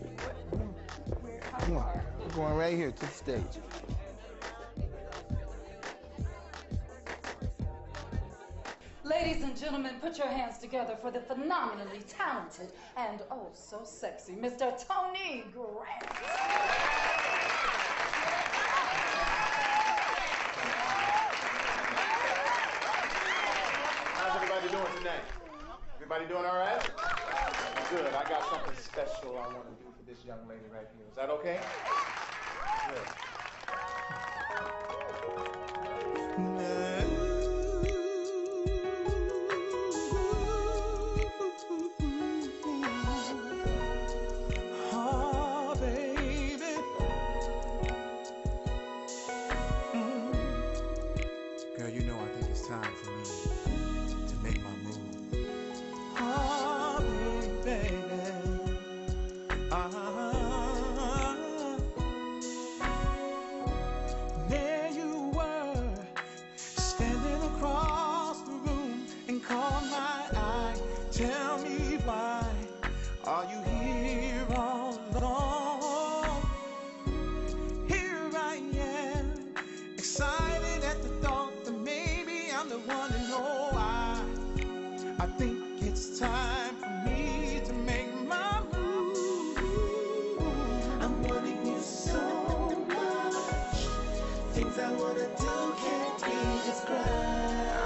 Come on. We're going right here to the stage. Ladies and gentlemen, put your hands together for the phenomenally talented and oh so sexy Mr. Tony Grant. How's everybody doing tonight? Everybody doing all right? Good. I got something special I want to do for this young lady right here. Is that okay? Good. Oh, baby. Girl, you know I think it's time for me to make my move. Oh, baby. There you were, standing across the room and caught my eye. Tell me why are you here all alone? Here I am, excited at the thought that maybe I'm the one to know. I think it's time for me to make my move. I'm wanting you so much. Things I wanna do can't be described.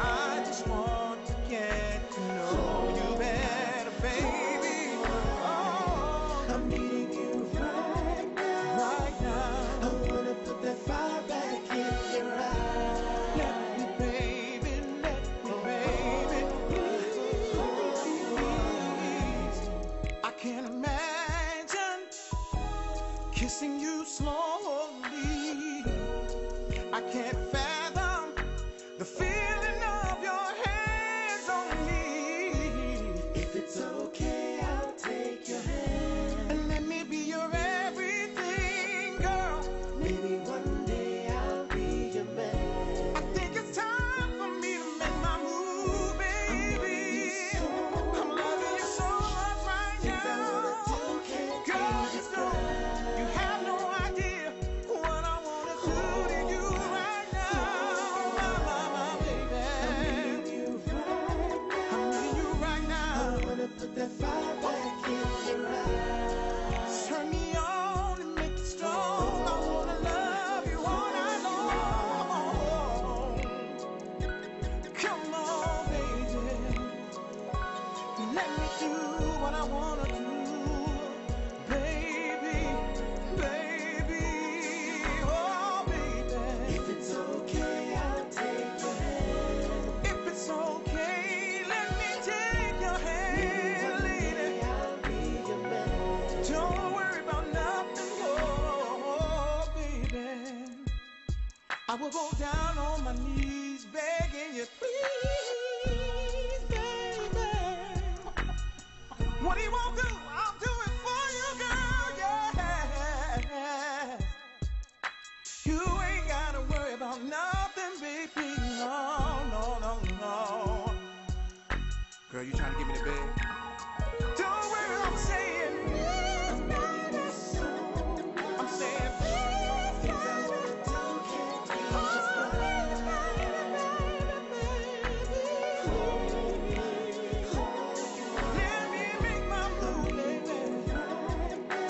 I just want to get to know you better, baby. Oh, I'm needing you right now. Right now. I wanna put that fire back in your eyes. Let me, baby, let me, baby. Please. I can't imagine kissing you slowly. I can't fathom the feeling of your hands on me. If it's okay, I'll take your hand and let me be your everything, girl. Maybe one day I'll be your man. I think it's time for me to make my move, baby. I'm loving you so much right now. Girl, you know, you have no idea what I wanna do to you right now, my baby. I'm needing you right now. I wanna put that fire back in your eyes. Turn me on and make it strong. I wanna love you all night long. Come on, baby. Let me do what I wanna do. Baby, baby, oh baby. If it's okay, I'll take your hand. If it's okay, let me take your hand, lady. I'll be your man. Don't worry about nothing, oh baby. I will go down on my knees begging you, please, baby. What he won't do, I'll do it for you, girl, yeah. You ain't gotta worry about nothing, baby, no, no, no, no. Girl, you trying to get me to bed? Don't worry, I'm saying yes, baby. I'm saying please, baby. Let me make my move, baby.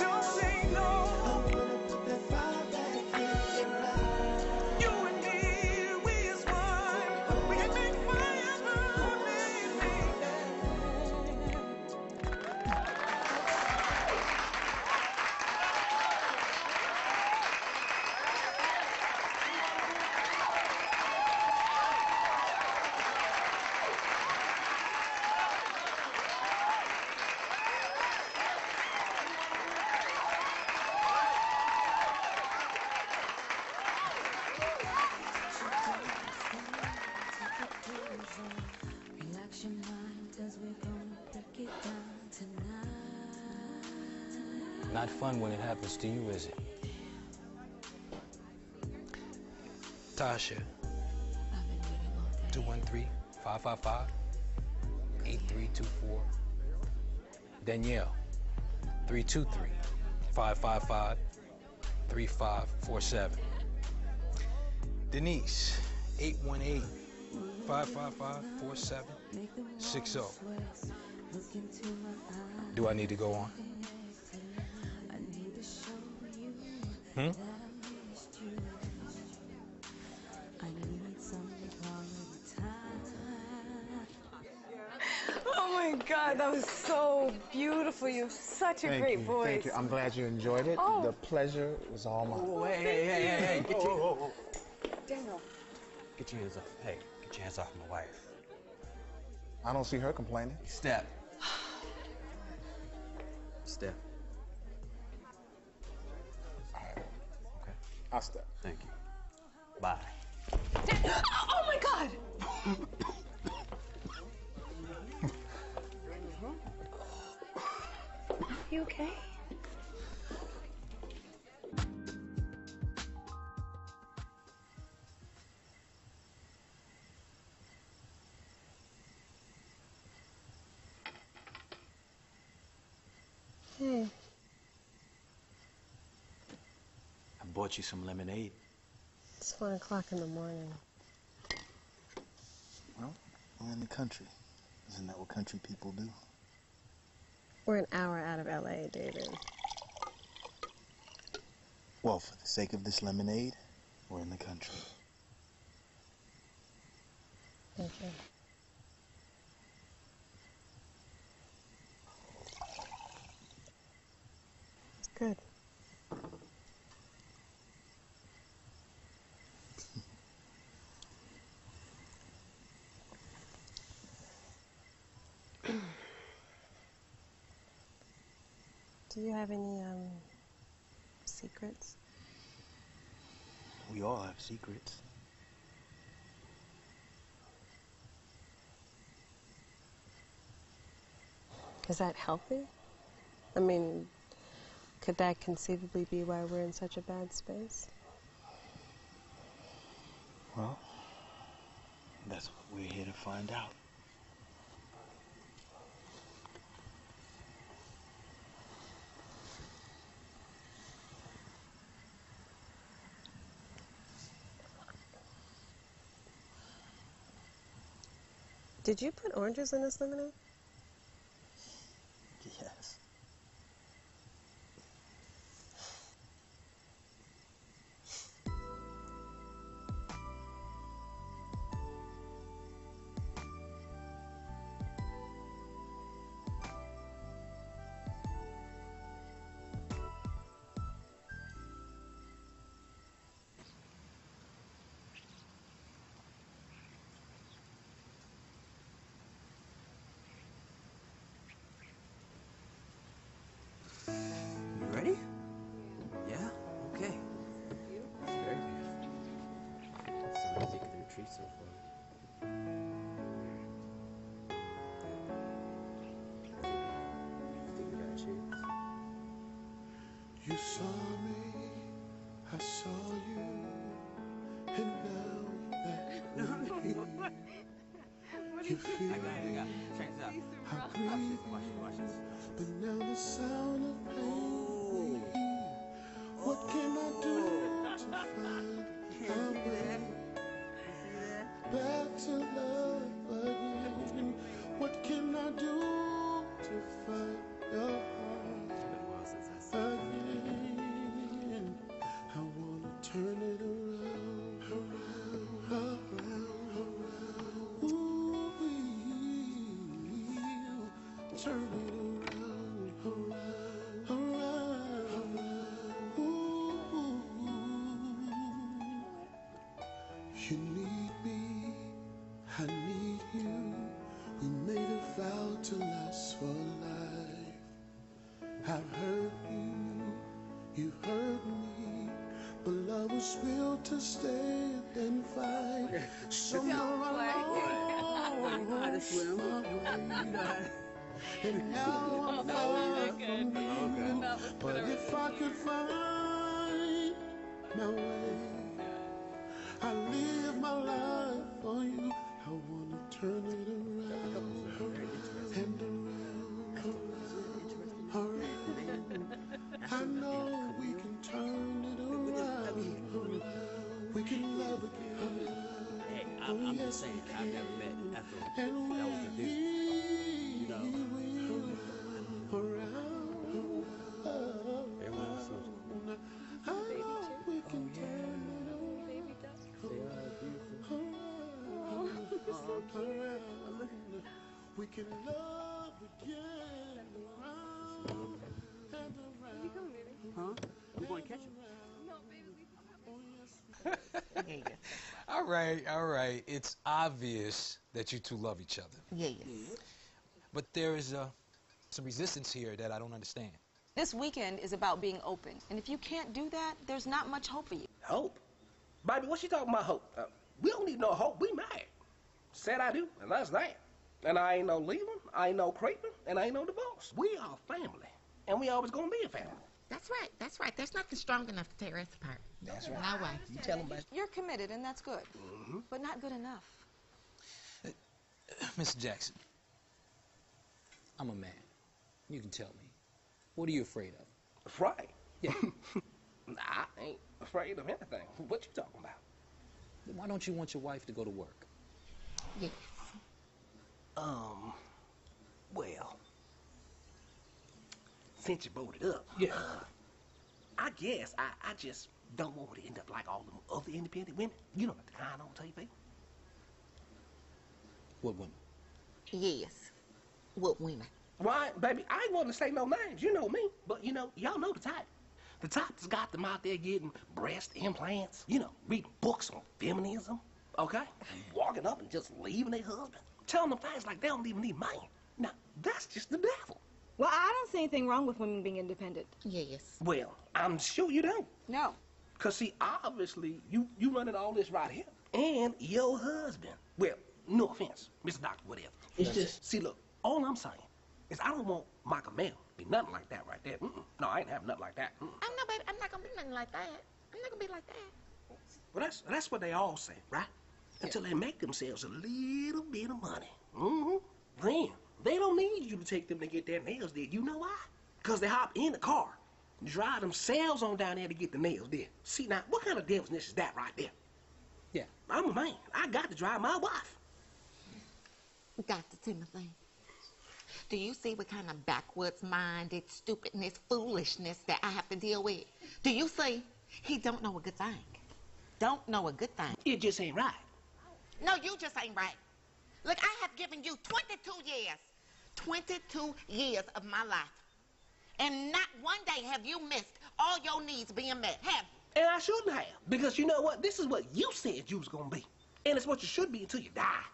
Don't say no. I wanna put that fire back in your eyes. You and me, we is one. We can make fire burn, baby. Relax your mind, 'cause we're gonna break it down tonight. Not fun when it happens to you, is it? Tasha, 213-555-8324. Danielle, 323-555-3547. Denise, 555-4760. Do I need to go on? Hmm? Oh my God, that was so beautiful. You have such a great voice. Thank you. I'm glad you enjoyed it. Oh. The pleasure was all mine. Oh, hey, get your... Daniel. Get your hands off. Hey, get your hands off my wife. I don't see her complaining. Step. Step. Okay. I'll step. Thank you. Bye. Oh my God! You okay? Hey. I bought you some lemonade. It's 1 o'clock in the morning. Well, we're in the country. Isn't that what country people do? We're an hour out of LA, David. Well, for the sake of this lemonade, we're in the country. Thank you. It's good. Do you have any, secrets? We all have secrets. Is that healthy? I mean, could that conceivably be why we're in such a bad space? Well, that's what we're here to find out. Did you put oranges in this lemonade? Yes. You ready? Yeah? Okay. Very beautiful. So what do you think of the retreat so far? Think we got a chance? You saw me, I saw you, and now that we're here, you feel I got it. Check this out. how Watch grief, this, watch this. but now the sound of pain we hear. What can I do to find my way back to love again? What can I do to find your heart again? I wanna turn it around, around, around. Ooh, turn it around, around, around. Ooh, you need me, I need you. We made a vow to last for life. I've hurt you, you've hurt me, but love was built to stand and fight. So you're alone, and now I'm far from you. But if I could find my way, I live my life for you. I wanna turn it around and around, around. I know we can turn it around. We can love again. Hey, Oh I'm yes, just saying, we That was the dude. You know. Everyone else knows. Baby too. Oh, yeah. Baby duck. They are beautiful. Oh, you're so cute. We can love again. You come, baby. Huh? I'm going to catch him. No, baby, leave. All right. It's obvious that you two love each other. Yes. But there is some resistance here that I don't understand. This weekend is about being open. And if you can't do that, there's not much hope for you. Hope? Baby, what you talking about hope? We don't need no hope. We married. Said I do, and that's that. And I ain't no leaving, I ain't no creeping, and I ain't no divorce. We are family, and we always gonna be a family. That's right. That's right. There's nothing strong enough to tear us apart. That's right. No way. You tell them, baby. You're committed, and that's good. But not good enough. Mr. Jackson, I'm a man. You can tell me. What are you afraid of? Afraid? Yeah. I ain't afraid of anything. What you talking about? Then why don't you want your wife to go to work? Yes. Well, since you brought it up, Yeah. I guess I just don't want her to end up like all them other independent women. You know what the kind on TV? What women? Yes. What women? Right, baby, I ain't want to say no names. You know me. But, you know, y'all know the type. The type that's got them out there getting breast implants, you know, reading books on feminism, okay? Walking up and just leaving their husband. Telling them things like they don't even need man. Now, that's just the devil. Well, I don't see anything wrong with women being independent. Yes. Well, I'm sure you don't. No. Because, see, obviously, you running all this right here. And your husband. Well, no offense, Mr. Doctor, whatever. It's just, see, look, all I'm saying is I don't want Michael Mel to be nothing like that right there. No, I ain't having nothing like that. I'm not, baby. I'm not gonna be nothing like that. I'm not gonna be like that. Well, that's what they all say, right? Until they make themselves a little bit of money. Then they don't need you to take them to get their nails did. You know why? Because they hop in the car, drive themselves on down there to get the nails did. See, now, what kind of devilness is that right there? Yeah. I'm a man. I got to drive my wife. Dr. Timothy, do you see what kind of backwards-minded stupidness, foolishness that I have to deal with? Do you see? He don't know a good thing. Don't know a good thing. It just ain't right. No, you just ain't right. Look, I have given you 22 years. 22 years of my life. And not one day have you missed all your needs being met, have you? And I shouldn't have, because you know what? This is what you said you was gonna be. And it's what you should be until you die.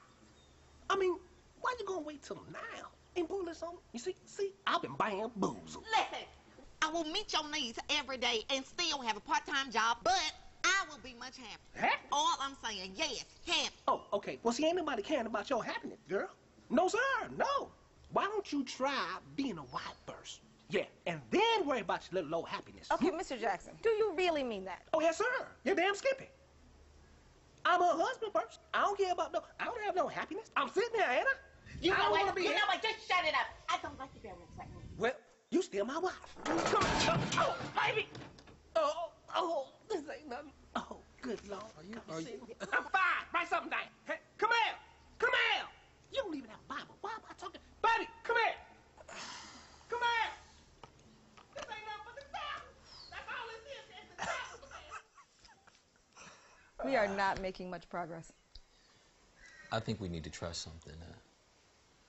I mean, why you gonna wait till now and pull this on? You see, I've been bamboozled. Listen, I will meet your needs every day and still have a part-time job, but I will be much happier. Happy? All I'm saying, yes, happy. Oh, okay. Well, see, ain't nobody caring about your happiness, girl. No, sir, no. Why don't you try being a wife first? Yeah, and then worry about your little old happiness. Okay, Mr. Jackson, do you really mean that? Oh, yes, sir. You're damn skippy. I'm her husband first. I don't care about I don't have no happiness. I'm sitting there, ain't I? You I know don't what? wanna be You know here. what? Just shut it up. I don't like you very much like me. Well, you still my wife. Come on. Oh, baby. Oh, this ain't nothing. Oh, good Lord. Are you? I'm fine. Write something down. Hey, come here. Come here. You don't even have a Bible. Why am I talking? Baby, come here. Come here. This ain't nothing but the devil. That's all this is. It's the devil. We are not making much progress. I think we need to try something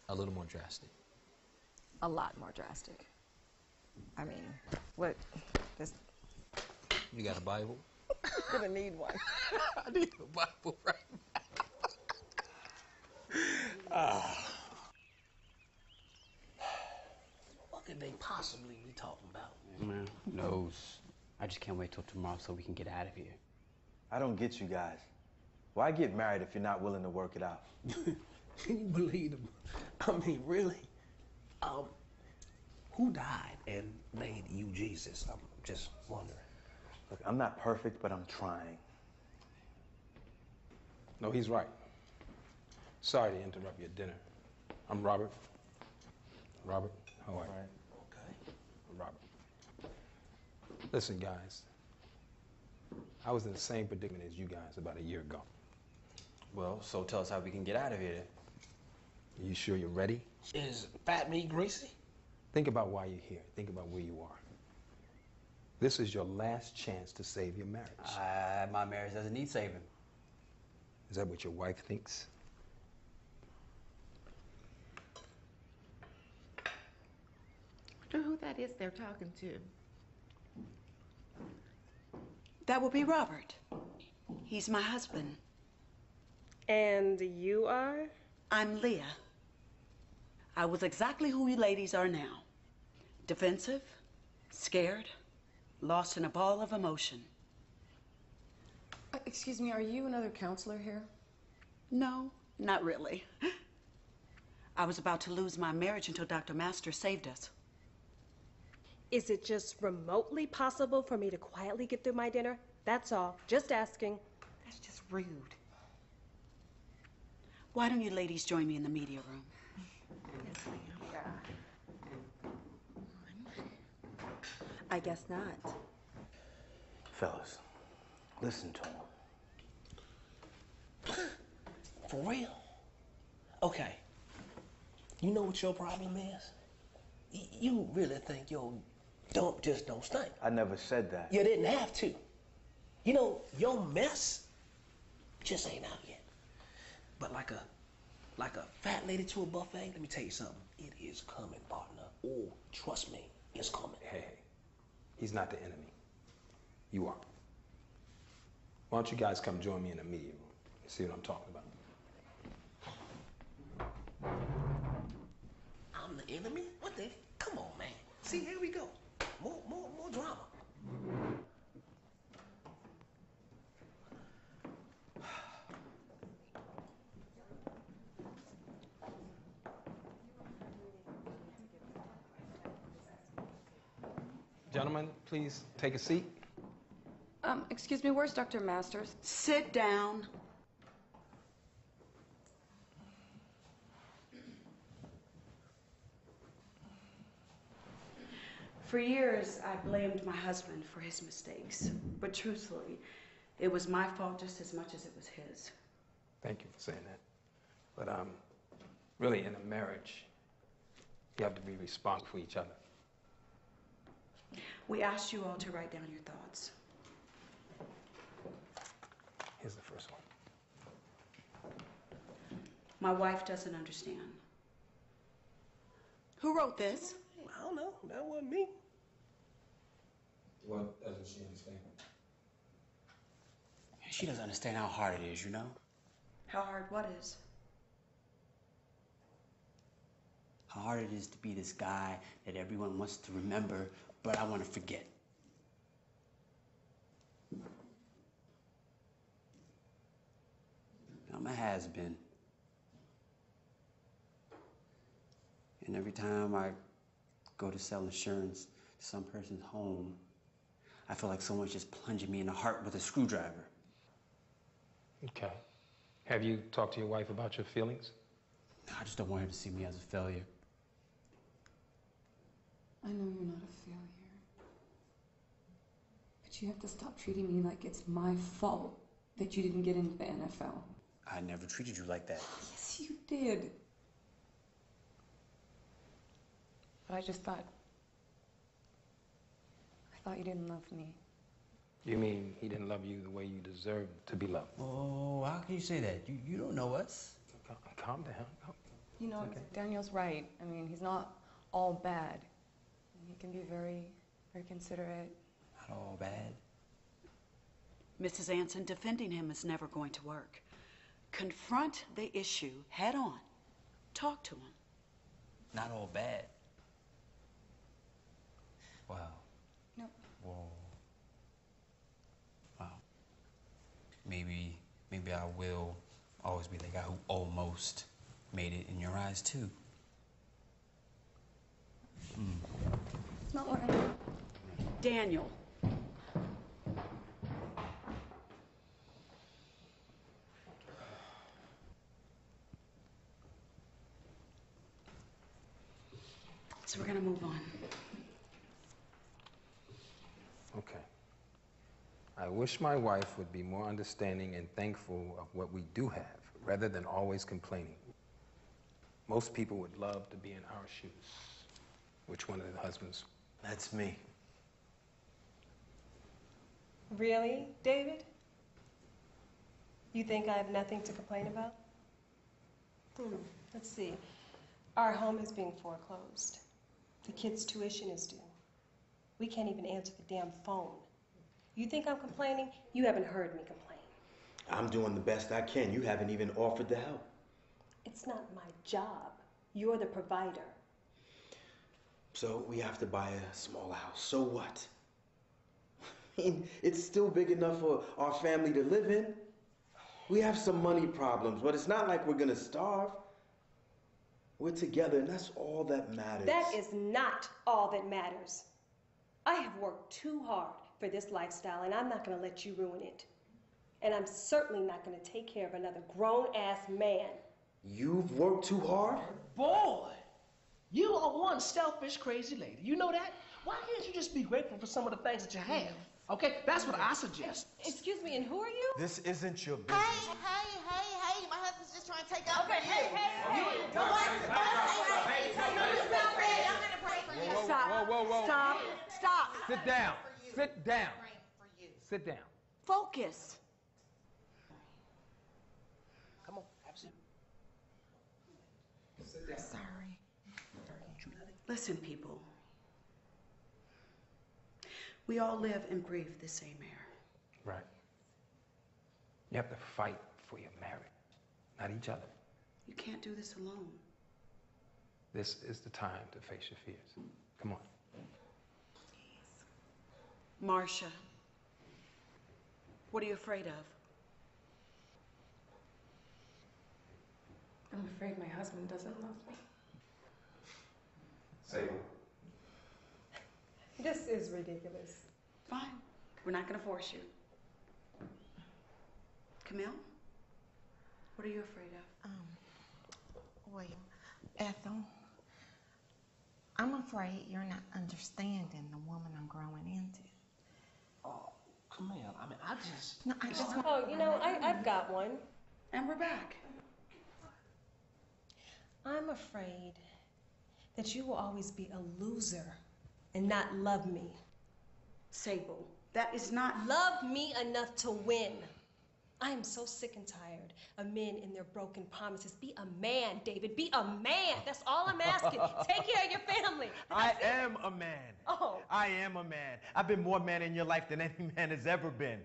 a little more drastic. A lot more drastic. I mean, what? This. You got a Bible? I'm gonna need one. I need a Bible right now. What could they possibly be talking about? Man, who knows? I just can't wait till tomorrow so we can get out of here. I don't get you guys. Why get married if you're not willing to work it out? Can you believe them? I mean, really? Who died and made you Jesus? I'm just wondering. Look, I'm not perfect, but I'm trying. No, he's right. Sorry to interrupt your dinner. I'm Robert. Robert, how are you? Okay. I'm Robert. Listen, guys. I was in the same predicament as you guys about a year ago. Well, so tell us how we can get out of here then. Are you sure you're ready? Is fat meat greasy? Think about why you're here. Think about where you are. This is your last chance to save your marriage. My marriage doesn't need saving. Is that what your wife thinks? Wonder who that is they're talking to. That would be Robert. He's my husband. And you are? I'm Leah. I was exactly who you ladies are now. Defensive, scared, lost in a ball of emotion. Excuse me, are you another counselor here? No, not really. I was about to lose my marriage until Dr. Master saved us. Is it just remotely possible for me to quietly get through my dinner? That's all. Just asking. That's just rude. Why don't you ladies join me in the media room? I guess not. Fellas, listen to him. For real? Okay. You know what your problem is? You really think your dump just don't stink. I never said that. You didn't have to. You know, your mess just ain't out yet. But like a fat lady to a buffet, let me tell you something. It is coming, partner. Oh, trust me, it's coming. Hey, he's not the enemy. You are. Why don't you guys come join me in the media room and see what I'm talking about? I'm the enemy? What the? Come on, man. See, here we go. More drama. Gentlemen, please take a seat. Excuse me, where's Dr. Masters? Sit down. For years, I blamed my husband for his mistakes. But truthfully, it was my fault just as much as it was his. Thank you for saying that. But really, in a marriage, you have to be responsible for each other. We asked you all to write down your thoughts. Here's the first one. My wife doesn't understand. Who wrote this? I don't know. That wasn't me. What doesn't she understand? She doesn't understand how hard it is, you know? How hard what is? How hard it is to be this guy that everyone wants to remember, but I want to forget. I'm a has-been. And every time I go to sell insurance to some person's home, I feel like someone's just plunging me in the heart with a screwdriver. Okay. Have you talked to your wife about your feelings? I just don't want her to see me as a failure. I know you're not a failure. But you have to stop treating me like it's my fault that you didn't get into the NFL. I never treated you like that. Yes, you did. But I just thought you didn't love me. You mean he didn't love you the way you deserve to be loved? Oh, how can you say that? You don't know us. Calm down. You know, Okay. Daniel's right. I mean, he's not all bad. He can be very, very considerate. Not all bad. Mrs. Anson, defending him is never going to work. Confront the issue head on. Talk to him. Not all bad. Wow. No. Whoa. Wow. Maybe I will always be the guy who almost made it in your eyes too. It's not what I mean. Daniel. So we're gonna move on. Okay. I wish my wife would be more understanding and thankful of what we do have, rather than always complaining. Most people would love to be in our shoes. Which one of the husbands? That's me. Really, David? You think I have nothing to complain about? Let's see. Our home is being foreclosed. The kids' tuition is due. We can't even answer the damn phone. You think I'm complaining? You haven't heard me complain. I'm doing the best I can. You haven't even offered to help. It's not my job. You're the provider. So we have to buy a small house. So what? I mean, it's still big enough for our family to live in. We have some money problems, but it's not like we're gonna starve. We're together, and that's all that matters. That is not all that matters. I have worked too hard for this lifestyle, and I'm not gonna let you ruin it. And I'm certainly not gonna take care of another grown-ass man. You've worked too hard? Boy, you are one selfish, crazy lady. You know that? Why can't you just be grateful for some of the things that you have? Okay, that's what I suggest. Excuse me, and who are you? This isn't your business. Hey, my husband's just trying to take up Okay, for you. Stop. Sit down. Sit down. Sit down. Focus. Come on, have a seat. Sit down. Sorry. Listen, people. We all live and breathe the same air. Right. You have to fight for your marriage, not each other. You can't do this alone. This is the time to face your fears. Come on. Marcia, what are you afraid of? I'm afraid my husband doesn't love me. Say it. This is ridiculous. Fine. We're not going to force you. Camille, what are you afraid of? Well, Ethel, I'm afraid you're not understanding the woman I'm growing into. Oh, Camille, I mean, I just... No, I just... Oh, you know, I've got one. And we're back. I'm afraid that you will always be a loser and not love me. Sable, that is not... Love me enough to win. I am so sick and tired of men and their broken promises. Be a man, David. Be a man. That's all I'm asking. Take care of your family. I am a man. Oh. I am a man. I've been more man in your life than any man has ever been.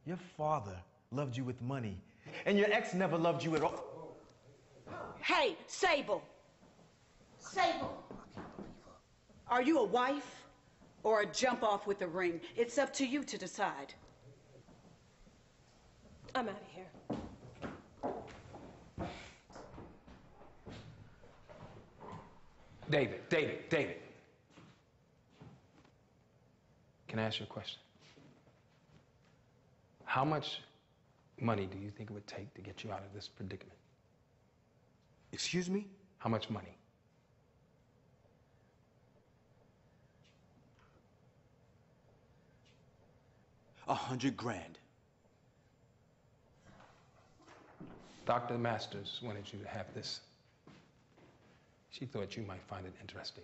Your father loved you with money, and your ex never loved you at all. Hey, Sable. Sable. Are you a wife or a jump off with a ring? It's up to you to decide. I'm out of here. David. Can I ask you a question? How much money do you think it would take to get you out of this predicament? Excuse me? How much money? $100 grand. Dr. Masters wanted you to have this. She thought you might find it interesting.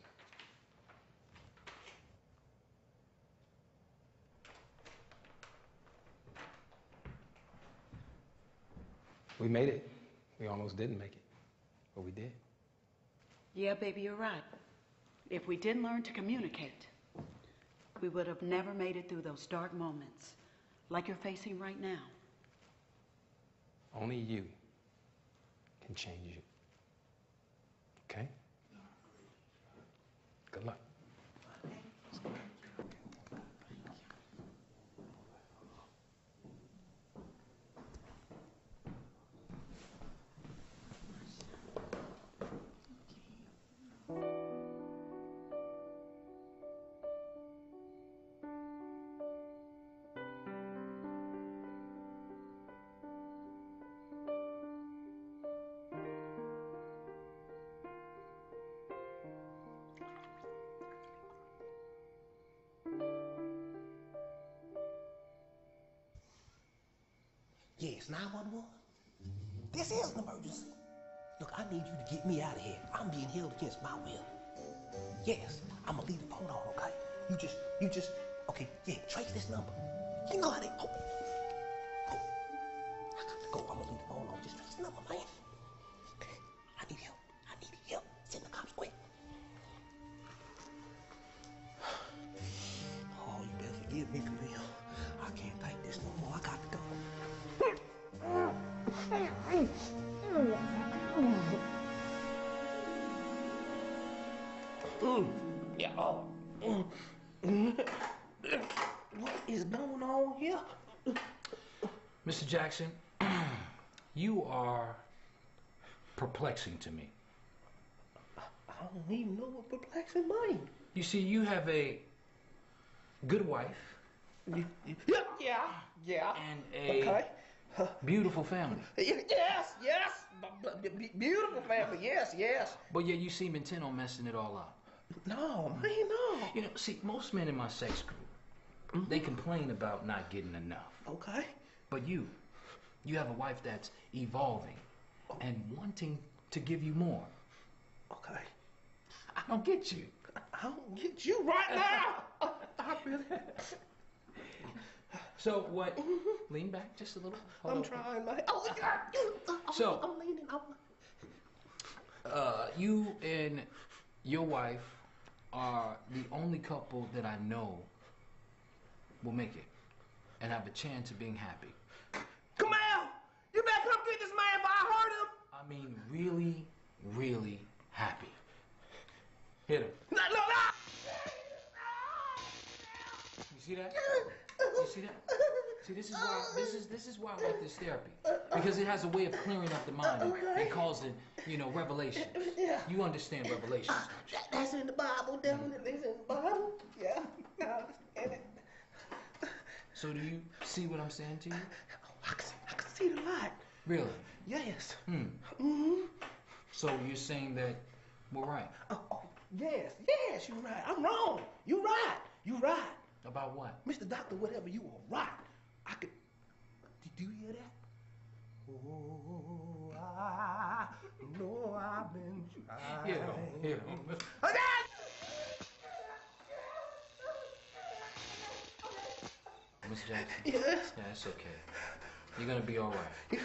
We made it. We almost didn't make it, but we did. Yeah, baby, you're right. If we didn't learn to communicate, we would have never made it through those dark moments like you're facing right now. Only you can change you. Okay? Good luck. Yes, 911. This is an emergency. Look, I need you to get me out of here. I'm being held against my will. Yes, I'm gonna leave the phone on, okay? You just, okay, yeah, trace this number. You know how they, oh, I got to go, I'm gonna leave the phone on. Just trace the number, man. Okay, I need help. Send the cops quick. Oh, you better forgive me, Camille. I can't take this no more. I got to go. Yeah. What is going on here? Mr. Jackson, you are perplexing to me. I don't even know what perplexing means. You see, you have a good wife. Yeah. And a beautiful family. Yes. Beautiful family, yes. But yet you seem intent on messing it all up. No, man, no. You know, see, most men in my sex group, they complain about not getting enough. Okay. But you have a wife that's evolving and wanting to give you more. Okay. I don't get you. I don't get you right now. I really. So what? Lean back just a little. I'm trying, man. Oh God. So I'm leaning. you and your wife are the only couple that I know will make it and have a chance of being happy. Come on! You better come get this man if I hurt him! I mean, really, really happy. Hit him. No! You see that? You see that? See, this is why I like this therapy. Because it has a way of clearing up the mind and causing, revelation. Yeah. You understand revelations, don't you? That's in the Bible, definitely. It's in the Bible. Yeah, I understand it. So do you see what I'm saying to you? I can see the light. Really? Yes. So you're saying that we're right? Yes, you're right. I'm wrong. You're right. About what? Mr. Doctor, whatever, you are right. I could. Did you hear that? Oh, I know I've been trying. Here. Miss Jackson? Yes? Yeah, it's okay. You're gonna be all right.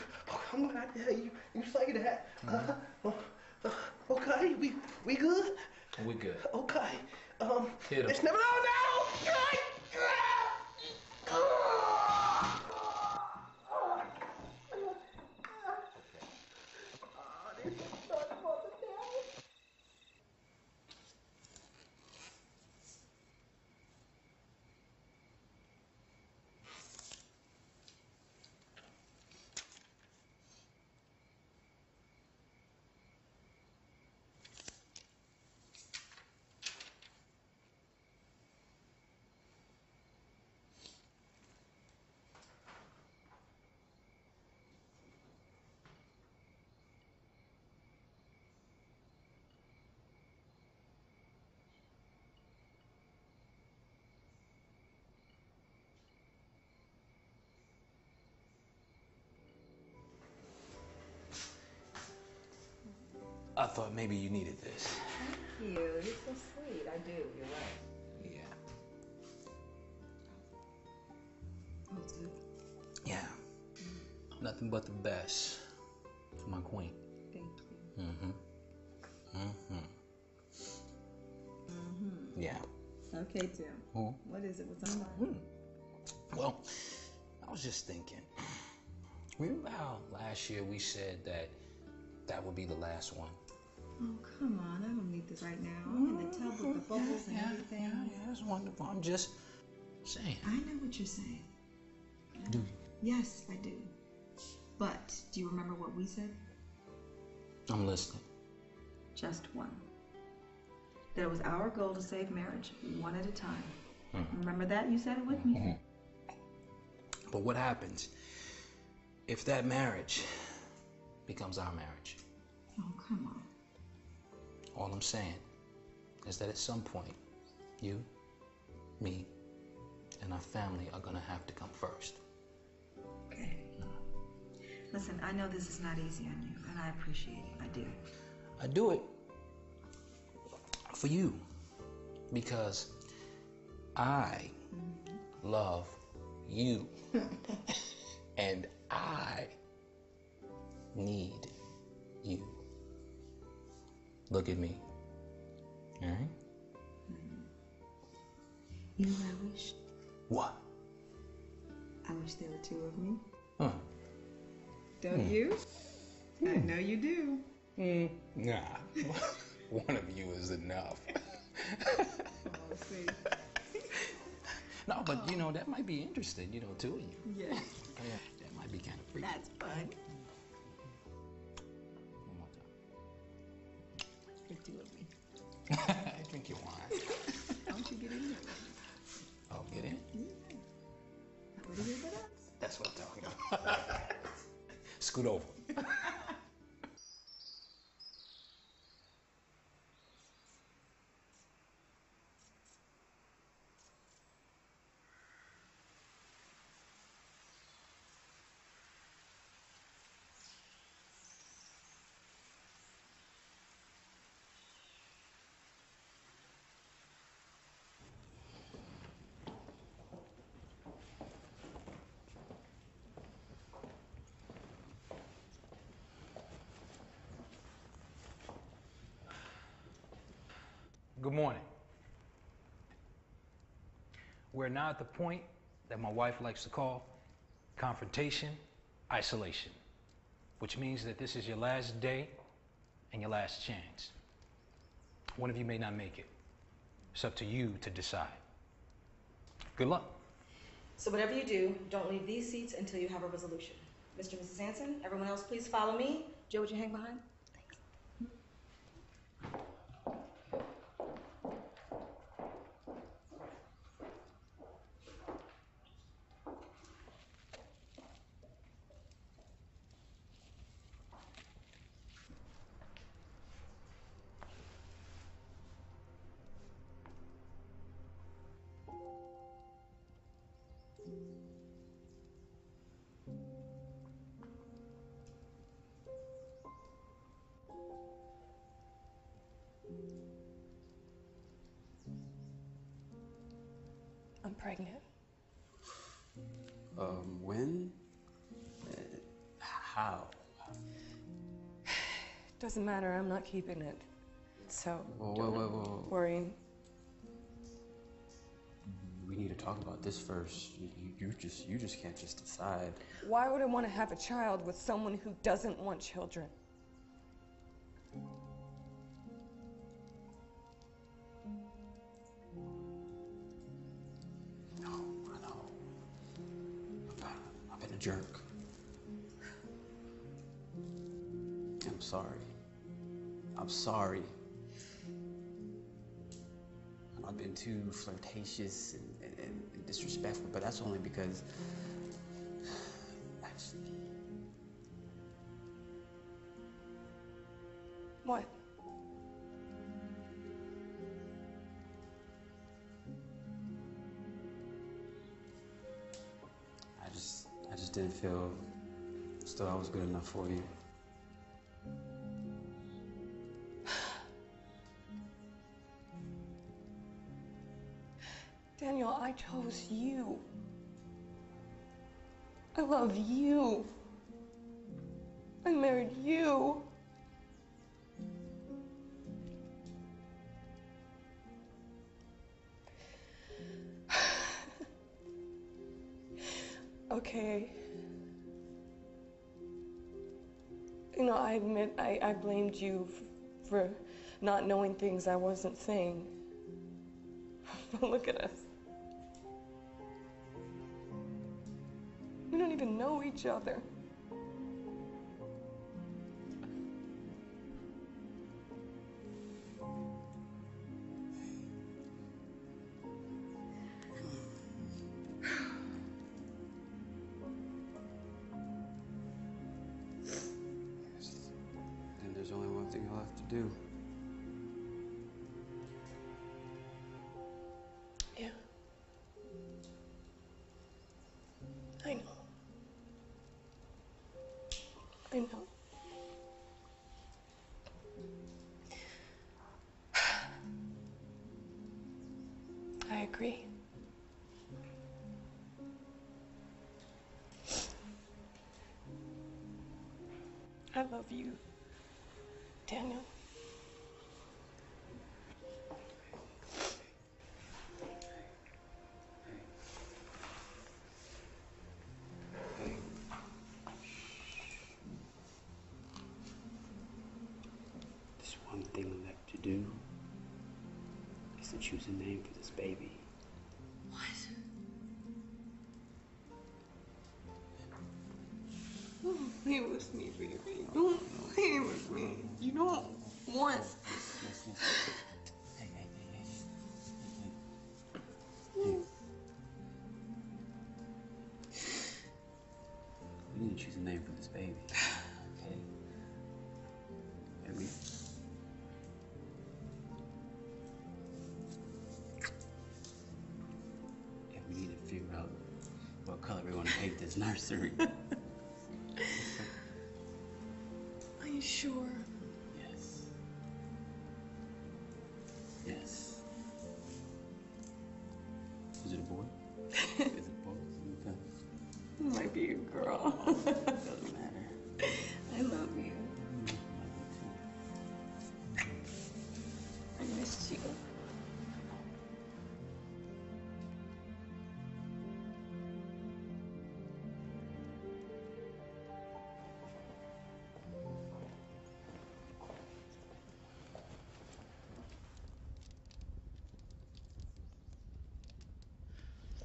I'm glad to hear you say that. Okay, we good? We're good. Okay. Hit him. It's never on now! I thought maybe you needed this. Thank you. You're so sweet. I do. You're right. Yeah. Oh, it's good. Yeah. Nothing but the best for my queen. Thank you. Yeah. Okay, Tim. What is it? What's on mind? Well, I was just thinking. Remember how last year we said that would be the last one? Oh, come on. I don't need this right now. I'm in the tub with the bubbles and everything. Yeah, that's wonderful. I'm just saying. I know what you're saying. Do you? Yes, I do. But do you remember what we said? I'm listening. Just one. That it was our goal to save marriage one at a time. Remember that? You said it with me. But what happens if that marriage becomes our marriage? Oh, come on. All I'm saying is that at some point, you, me, and our family are gonna have to come first. Okay. Listen, I know this is not easy on you, and I appreciate it. I do. I do it for you because I love you and I need you. Look at me. All right? You know what I wish? What? I wish there were two of me. Huh. Don't you? I know you do. Nah. One of you is enough. Oh, see. No, but you know, that might be interesting, you know, two of you. Yeah. Yeah, that might be kind of freaky. That's fun. One more time. There's two of me. Drink your wine. Don't you get in there? Oh, get in? Yeah. What do you get up? That's what I'm talking about. Scoot over. Good morning. We're now at the point that my wife likes to call confrontation, isolation, which means that this is your last day and your last chance. One of you may not make it. It's up to you to decide. Good luck. So whatever you do, don't leave these seats until you have a resolution. Mr. and Mrs. Hanson, everyone else please follow me. Joe, would you hang behind? I'm pregnant. When? How? Doesn't matter, I'm not keeping it. So, Whoa. worrying. We need to talk about this first. You just can't just decide. Why would I want to have a child with someone who doesn't want children? No, I know. I've been a jerk. I'm sorry. I'm sorry. I've been too flirtatious and disrespectful, but that's only because What? I just didn't feel still I was good enough for you. Daniel, I chose you. I love you. I married you. Okay. You know, I admit I blamed you for not knowing things I wasn't saying. But look at us. We don't even know each other. And there's only one thing I'll have to do. Yeah. I know. agree. I love you, Daniel. There's one thing left to do. Is to choose a name for this baby. What? Don't play with me, baby. Don't play with me. You don't want. We need to choose a name for this baby. Okay? Baby. And we need to figure out what color we want to paint this nursery. Are you sure? Yes. Yes. Is it a boy? Is it a boy? Okay. It might be a girl. Doesn't matter. I love you. I missed you.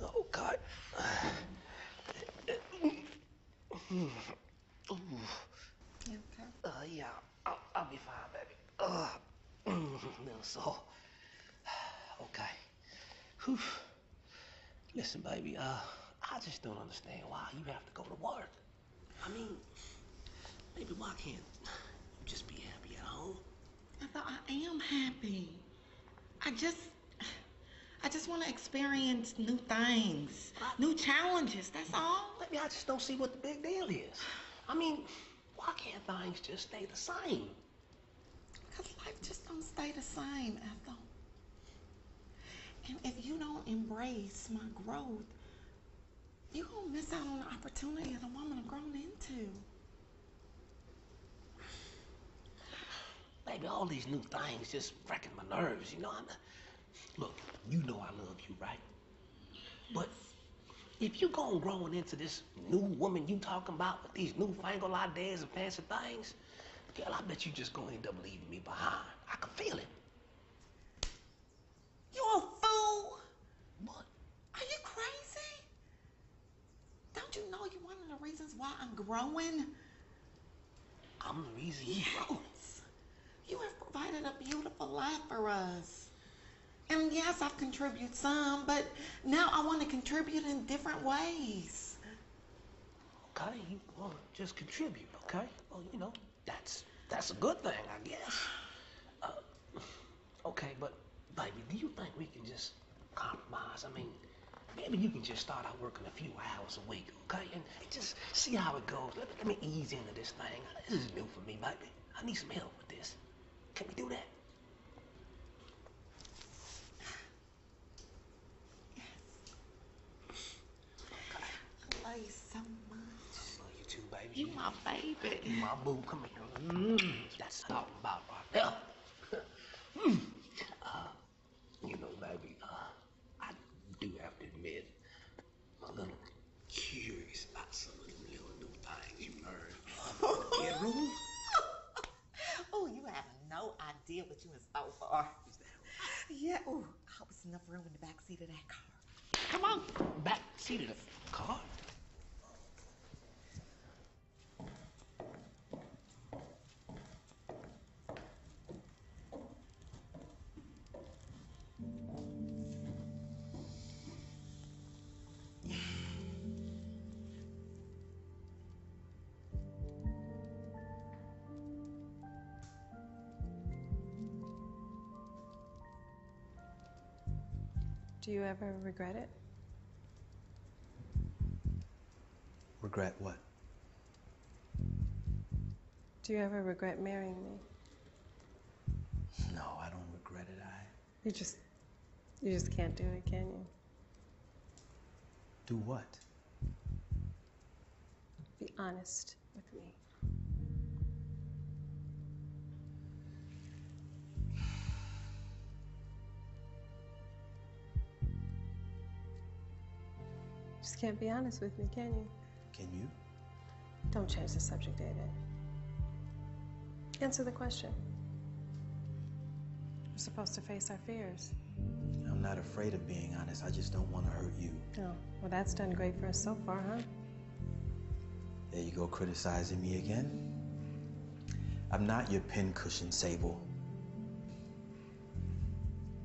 Oh, God. You okay? Yeah, I'll be fine, baby. Little sore. Okay. Whew. Listen, baby, I just don't understand why you have to go to work. I mean, baby, why can't you just be happy at home? But I am happy. I just want to experience new things, new challenges, that's all. Maybe I just don't see what the big deal is. I mean, why can't things just stay the same? Because life just don't stay the same, Ethel. And if you don't embrace my growth, you're going to miss out on the opportunity that a woman has grown into. Baby, all these new things just wrecking my nerves, you know? Look, you know I love you, right? But if you going growing into this new woman you talking about with these newfangled ideas and fancy things, girl, I bet you just gonna end up leaving me behind. I can feel it. You're a fool. What? Are you crazy? Don't you know you're one of the reasons why I'm growing? I'm the reason you're growing. You have provided a beautiful life for us. And yes, I've contributed some, but now I want to contribute in different ways. Okay, you want to just contribute, okay? Well, you know, that's a good thing, I guess. Okay, but baby, do you think we can just compromise? I mean, maybe you can just start out working a few hours a week, okay? And just see how it goes. Let me ease into this thing. This is new for me, baby. I need some help with this. Can we do that? I love you so much. I love you too, baby. You my baby. You my boo. Come here. That's what I'm talking about right there. You know, baby, I do have to admit, I'm a little curious about some of the little new things you learned in the bedroom. Oh, you have no idea what you in store for. Is that right? Yeah. Oh, I hope there's enough room in the back seat of that car. Come on. Back seat of the car? Do you ever regret it? Regret what? Do you ever regret marrying me? No, I don't regret it. You just You just can't do it, can you? Do what? Be honest with me. Just can't be honest with me, can you? Can you? Don't change the subject, David. Answer the question. We're supposed to face our fears. I'm not afraid of being honest. I just don't want to hurt you. Oh, well, that's done great for us so far, huh? There you go, criticizing me again. I'm not your pincushion, Sable.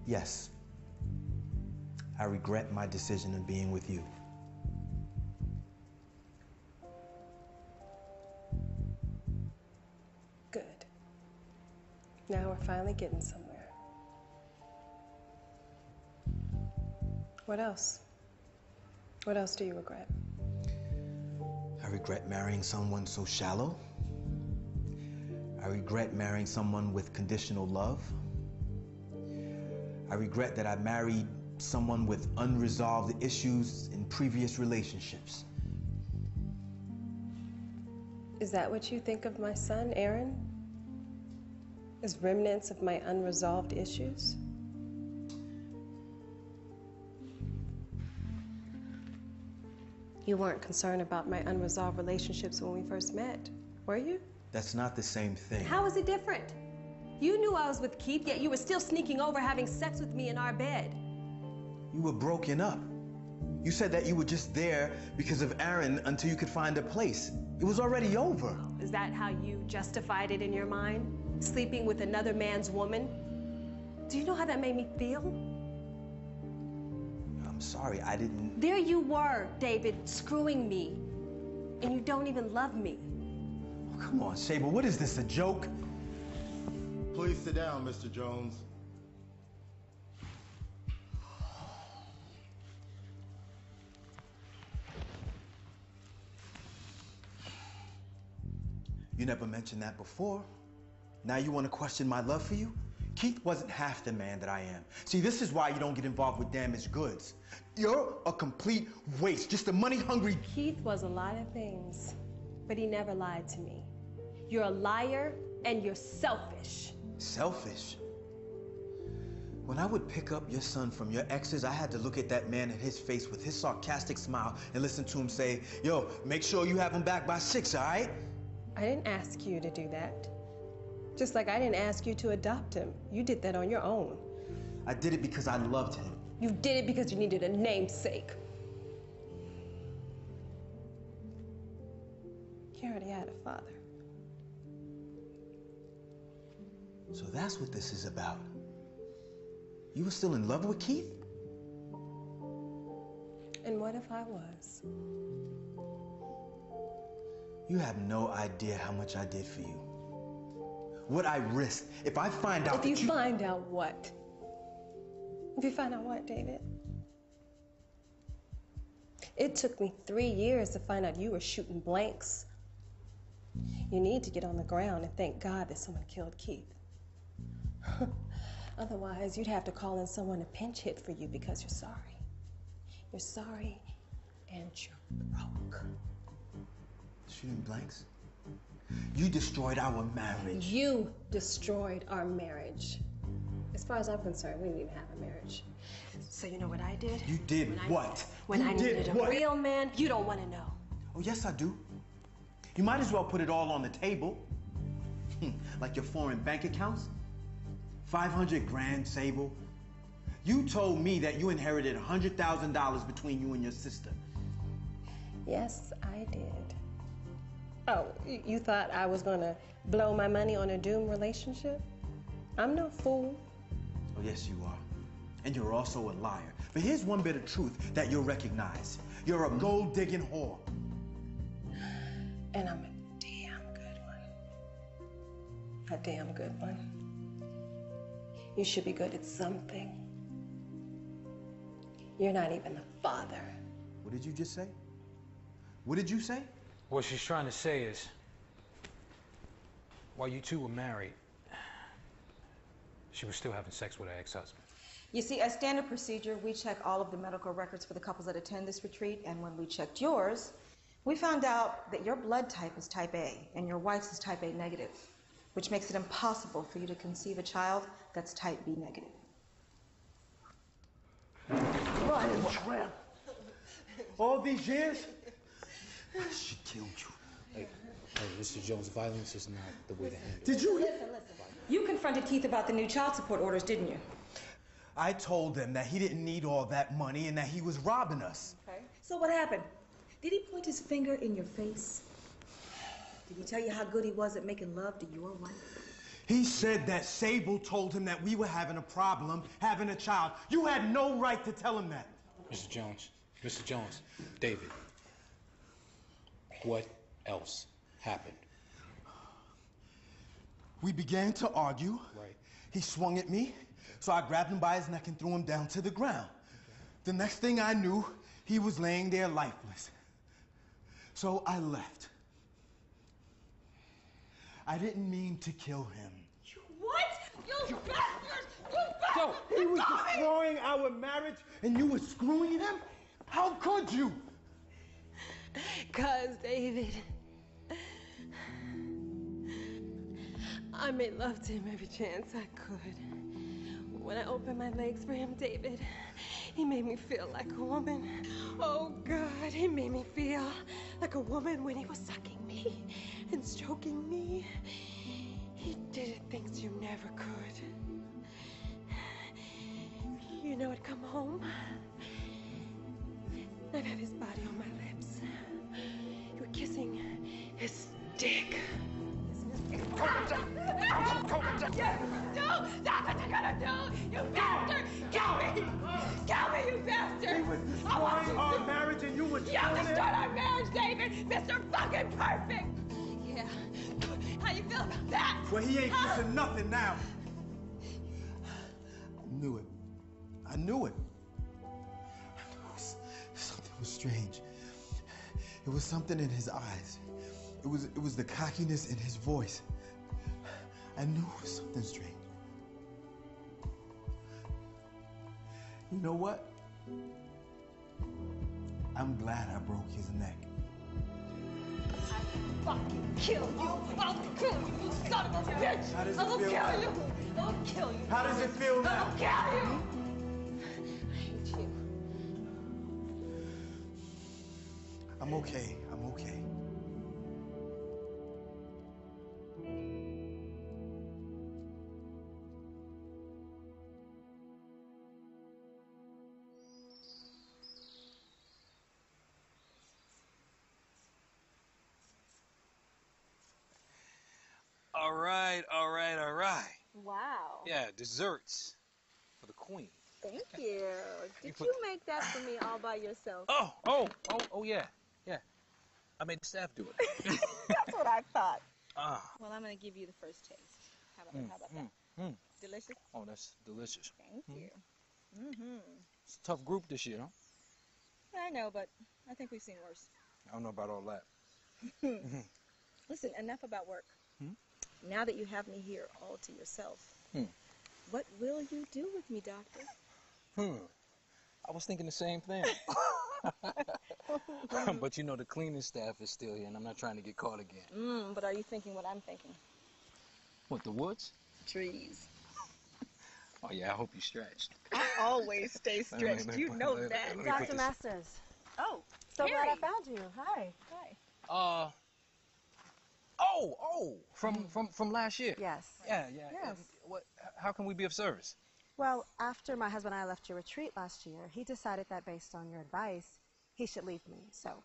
Yes, I regret my decision in being with you. Good. Now we're finally getting somewhere. What else? What else do you regret? I regret marrying someone so shallow. I regret marrying someone with conditional love. I regret that I married someone with unresolved issues in previous relationships. Is that what you think of my son, Aaron? As remnants of my unresolved issues? You weren't concerned about my unresolved relationships when we first met, were you? That's not the same thing. How is it different? You knew I was with Keith, yet you were still sneaking over having sex with me in our bed. You were broken up. You said that you were just there because of Aaron until you could find a place. It was already over. Is that how you justified it in your mind? Sleeping with another man's woman? Do you know how that made me feel? I'm sorry, I didn't... There you were, David, screwing me. And you don't even love me. Oh, come on, Sable, what is this, a joke? Please sit down, Mr. Jones. You never mentioned that before. Now you want to question my love for you? Keith wasn't half the man that I am. See, this is why you don't get involved with damaged goods. You're a complete waste, just a money-hungry... Keith was a lot of things, but he never lied to me. You're a liar and you're selfish. Selfish? When I would pick up your son from your exes, I had to look at that man in his face with his sarcastic smile and listen to him say, yo, make sure you have him back by 6, all right? I didn't ask you to do that. Just like I didn't ask you to adopt him. You did that on your own. I did it because I loved him. You did it because you needed a namesake. You already had a father. So that's what this is about. You were still in love with Keith? And what if I was? You have no idea how much I did for you. What I risked if I find out If you find out what? If you find out what, David? It took me 3 years to find out you were shooting blanks. You need to get on the ground and thank God that someone killed Keith. Otherwise, you'd have to call in someone to pinch hit for you because you're sorry. You're sorry and you're broke. Shooting blanks? You destroyed our marriage. You destroyed our marriage. As far as I'm concerned, we didn't even have a marriage. So you know what I did? You did what? When I needed a real man, you don't want to know. Oh, yes, I do. You might as well put it all on the table. Like your foreign bank accounts. 500 grand, Sable. You told me that you inherited $100,000 between you and your sister. Yes, I did. Oh, you thought I was gonna blow my money on a doomed relationship? I'm no fool. Oh, yes, you are. And you're also a liar. But here's one bit of truth that you'll recognize. You're a gold-digging whore. And I'm a damn good one. A damn good one. You should be good at something. You're not even the father. What did you just say? What did you say? What she's trying to say is, while you two were married, she was still having sex with her ex-husband. You see, as standard procedure, we check all of the medical records for the couples that attend this retreat, and when we checked yours, we found out that your blood type is type A and your wife's is type A negative, which makes it impossible for you to conceive a child that's type B negative. Ryan Tramp. All these years? She killed you. Hey, Mr. Jones, violence is not the way to handle it. Did you? Listen. You confronted Keith about the new child support orders, didn't you? I told him that he didn't need all that money and that he was robbing us. Okay. So what happened? Did he point his finger in your face? Did he tell you how good he was at making love to your wife? He said that Sable told him that we were having a problem, having a child. You had no right to tell him that. Mr. Jones, David, what else happened? We began to argue. Right. He swung at me, so I grabbed him by his neck and threw him down to the ground. The next thing I knew, he was laying there lifeless. So I left. I didn't mean to kill him. What? You bastard! You bastard! He was destroying our marriage and you were screwing him? How could you? 'Cause, David, I made love to him every chance I could. When I opened my legs for him, David, he made me feel like a woman. Oh, God, he made me feel like a woman when he was sucking me and stroking me. He did things you never could. You know, I'd come home, I'd have his body on my lips. You were kissing his dick. That's what you're gonna do, you bastard! Kill me! Kill me, you bastard! He was destroying our marriage and you were You destroyed our marriage, David! Mr. Fucking Perfect! Yeah. How you feel about that? Well, he ain't kissing nothing now. I knew it. I knew it. Something was strange. It was something in his eyes. It was the cockiness in his voice. I knew it was something strange. You know what? I'm glad I broke his neck. Fucking kill you! I'll kill you, you son of a bitch! How does it I'll feel kill now? you! I'll kill you! How does it feel now? I'll kill you! I hate you. I'm okay. I'm okay. All right. Wow. Yeah, desserts for the queen. Thank you. Did put- you make that for me all by yourself? Oh, yeah. I made the staff do it. That's what I thought. Ah. Well, I'm going to give you the first taste. How about that? Delicious? Oh, that's delicious. Thank you. Mm-hmm. It's a tough group this year, huh? I know, but I think we've seen worse. I don't know about all that. Listen, enough about work. Hmm? Now that you have me here all to yourself, Hmm. what will you do with me, Doctor? I was thinking the same thing. But you know, the cleaning staff is still here, and I'm not trying to get caught again. But are you thinking what I'm thinking? What, the woods? Trees. Oh, yeah, I hope you stretched. I always stay stretched. You know that. Let me put Dr. this- Masters. Oh, so glad I found you. Hi. Hi. From last year. Yes. Yeah. Yes. How can we be of service? Well, after my husband and I left your retreat last year, he decided that based on your advice, he should leave me. So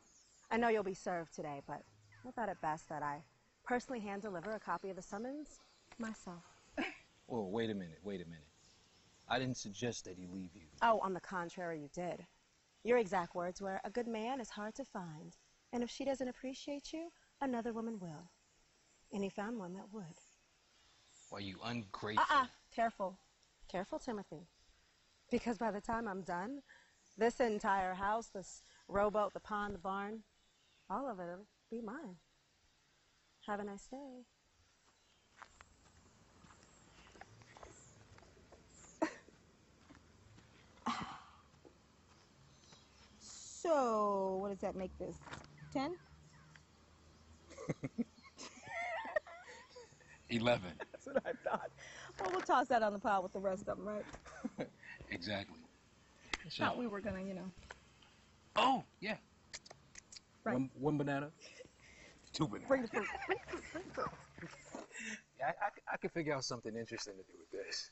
I know you'll be served today, but I thought it best that I personally hand deliver a copy of the summons myself. Whoa, wait a minute. I didn't suggest that he leave you. Oh, on the contrary, you did. Your exact words were, a good man is hard to find, and if she doesn't appreciate you, another woman will. And he found one that would. Why, you ungrateful. Careful. Careful, Timothy. Because by the time I'm done, this entire house, this rowboat, the pond, the barn, all of it'll be mine. Have a nice day. So, what does that make this? 10? 11. That's what I thought. Well, we'll toss that on the pile with the rest of them, right? Exactly. Thought we were gonna, you know. Oh, yeah. Right. One banana, 2 bananas. Bring the fruit. Yeah, I could figure out something interesting to do with this.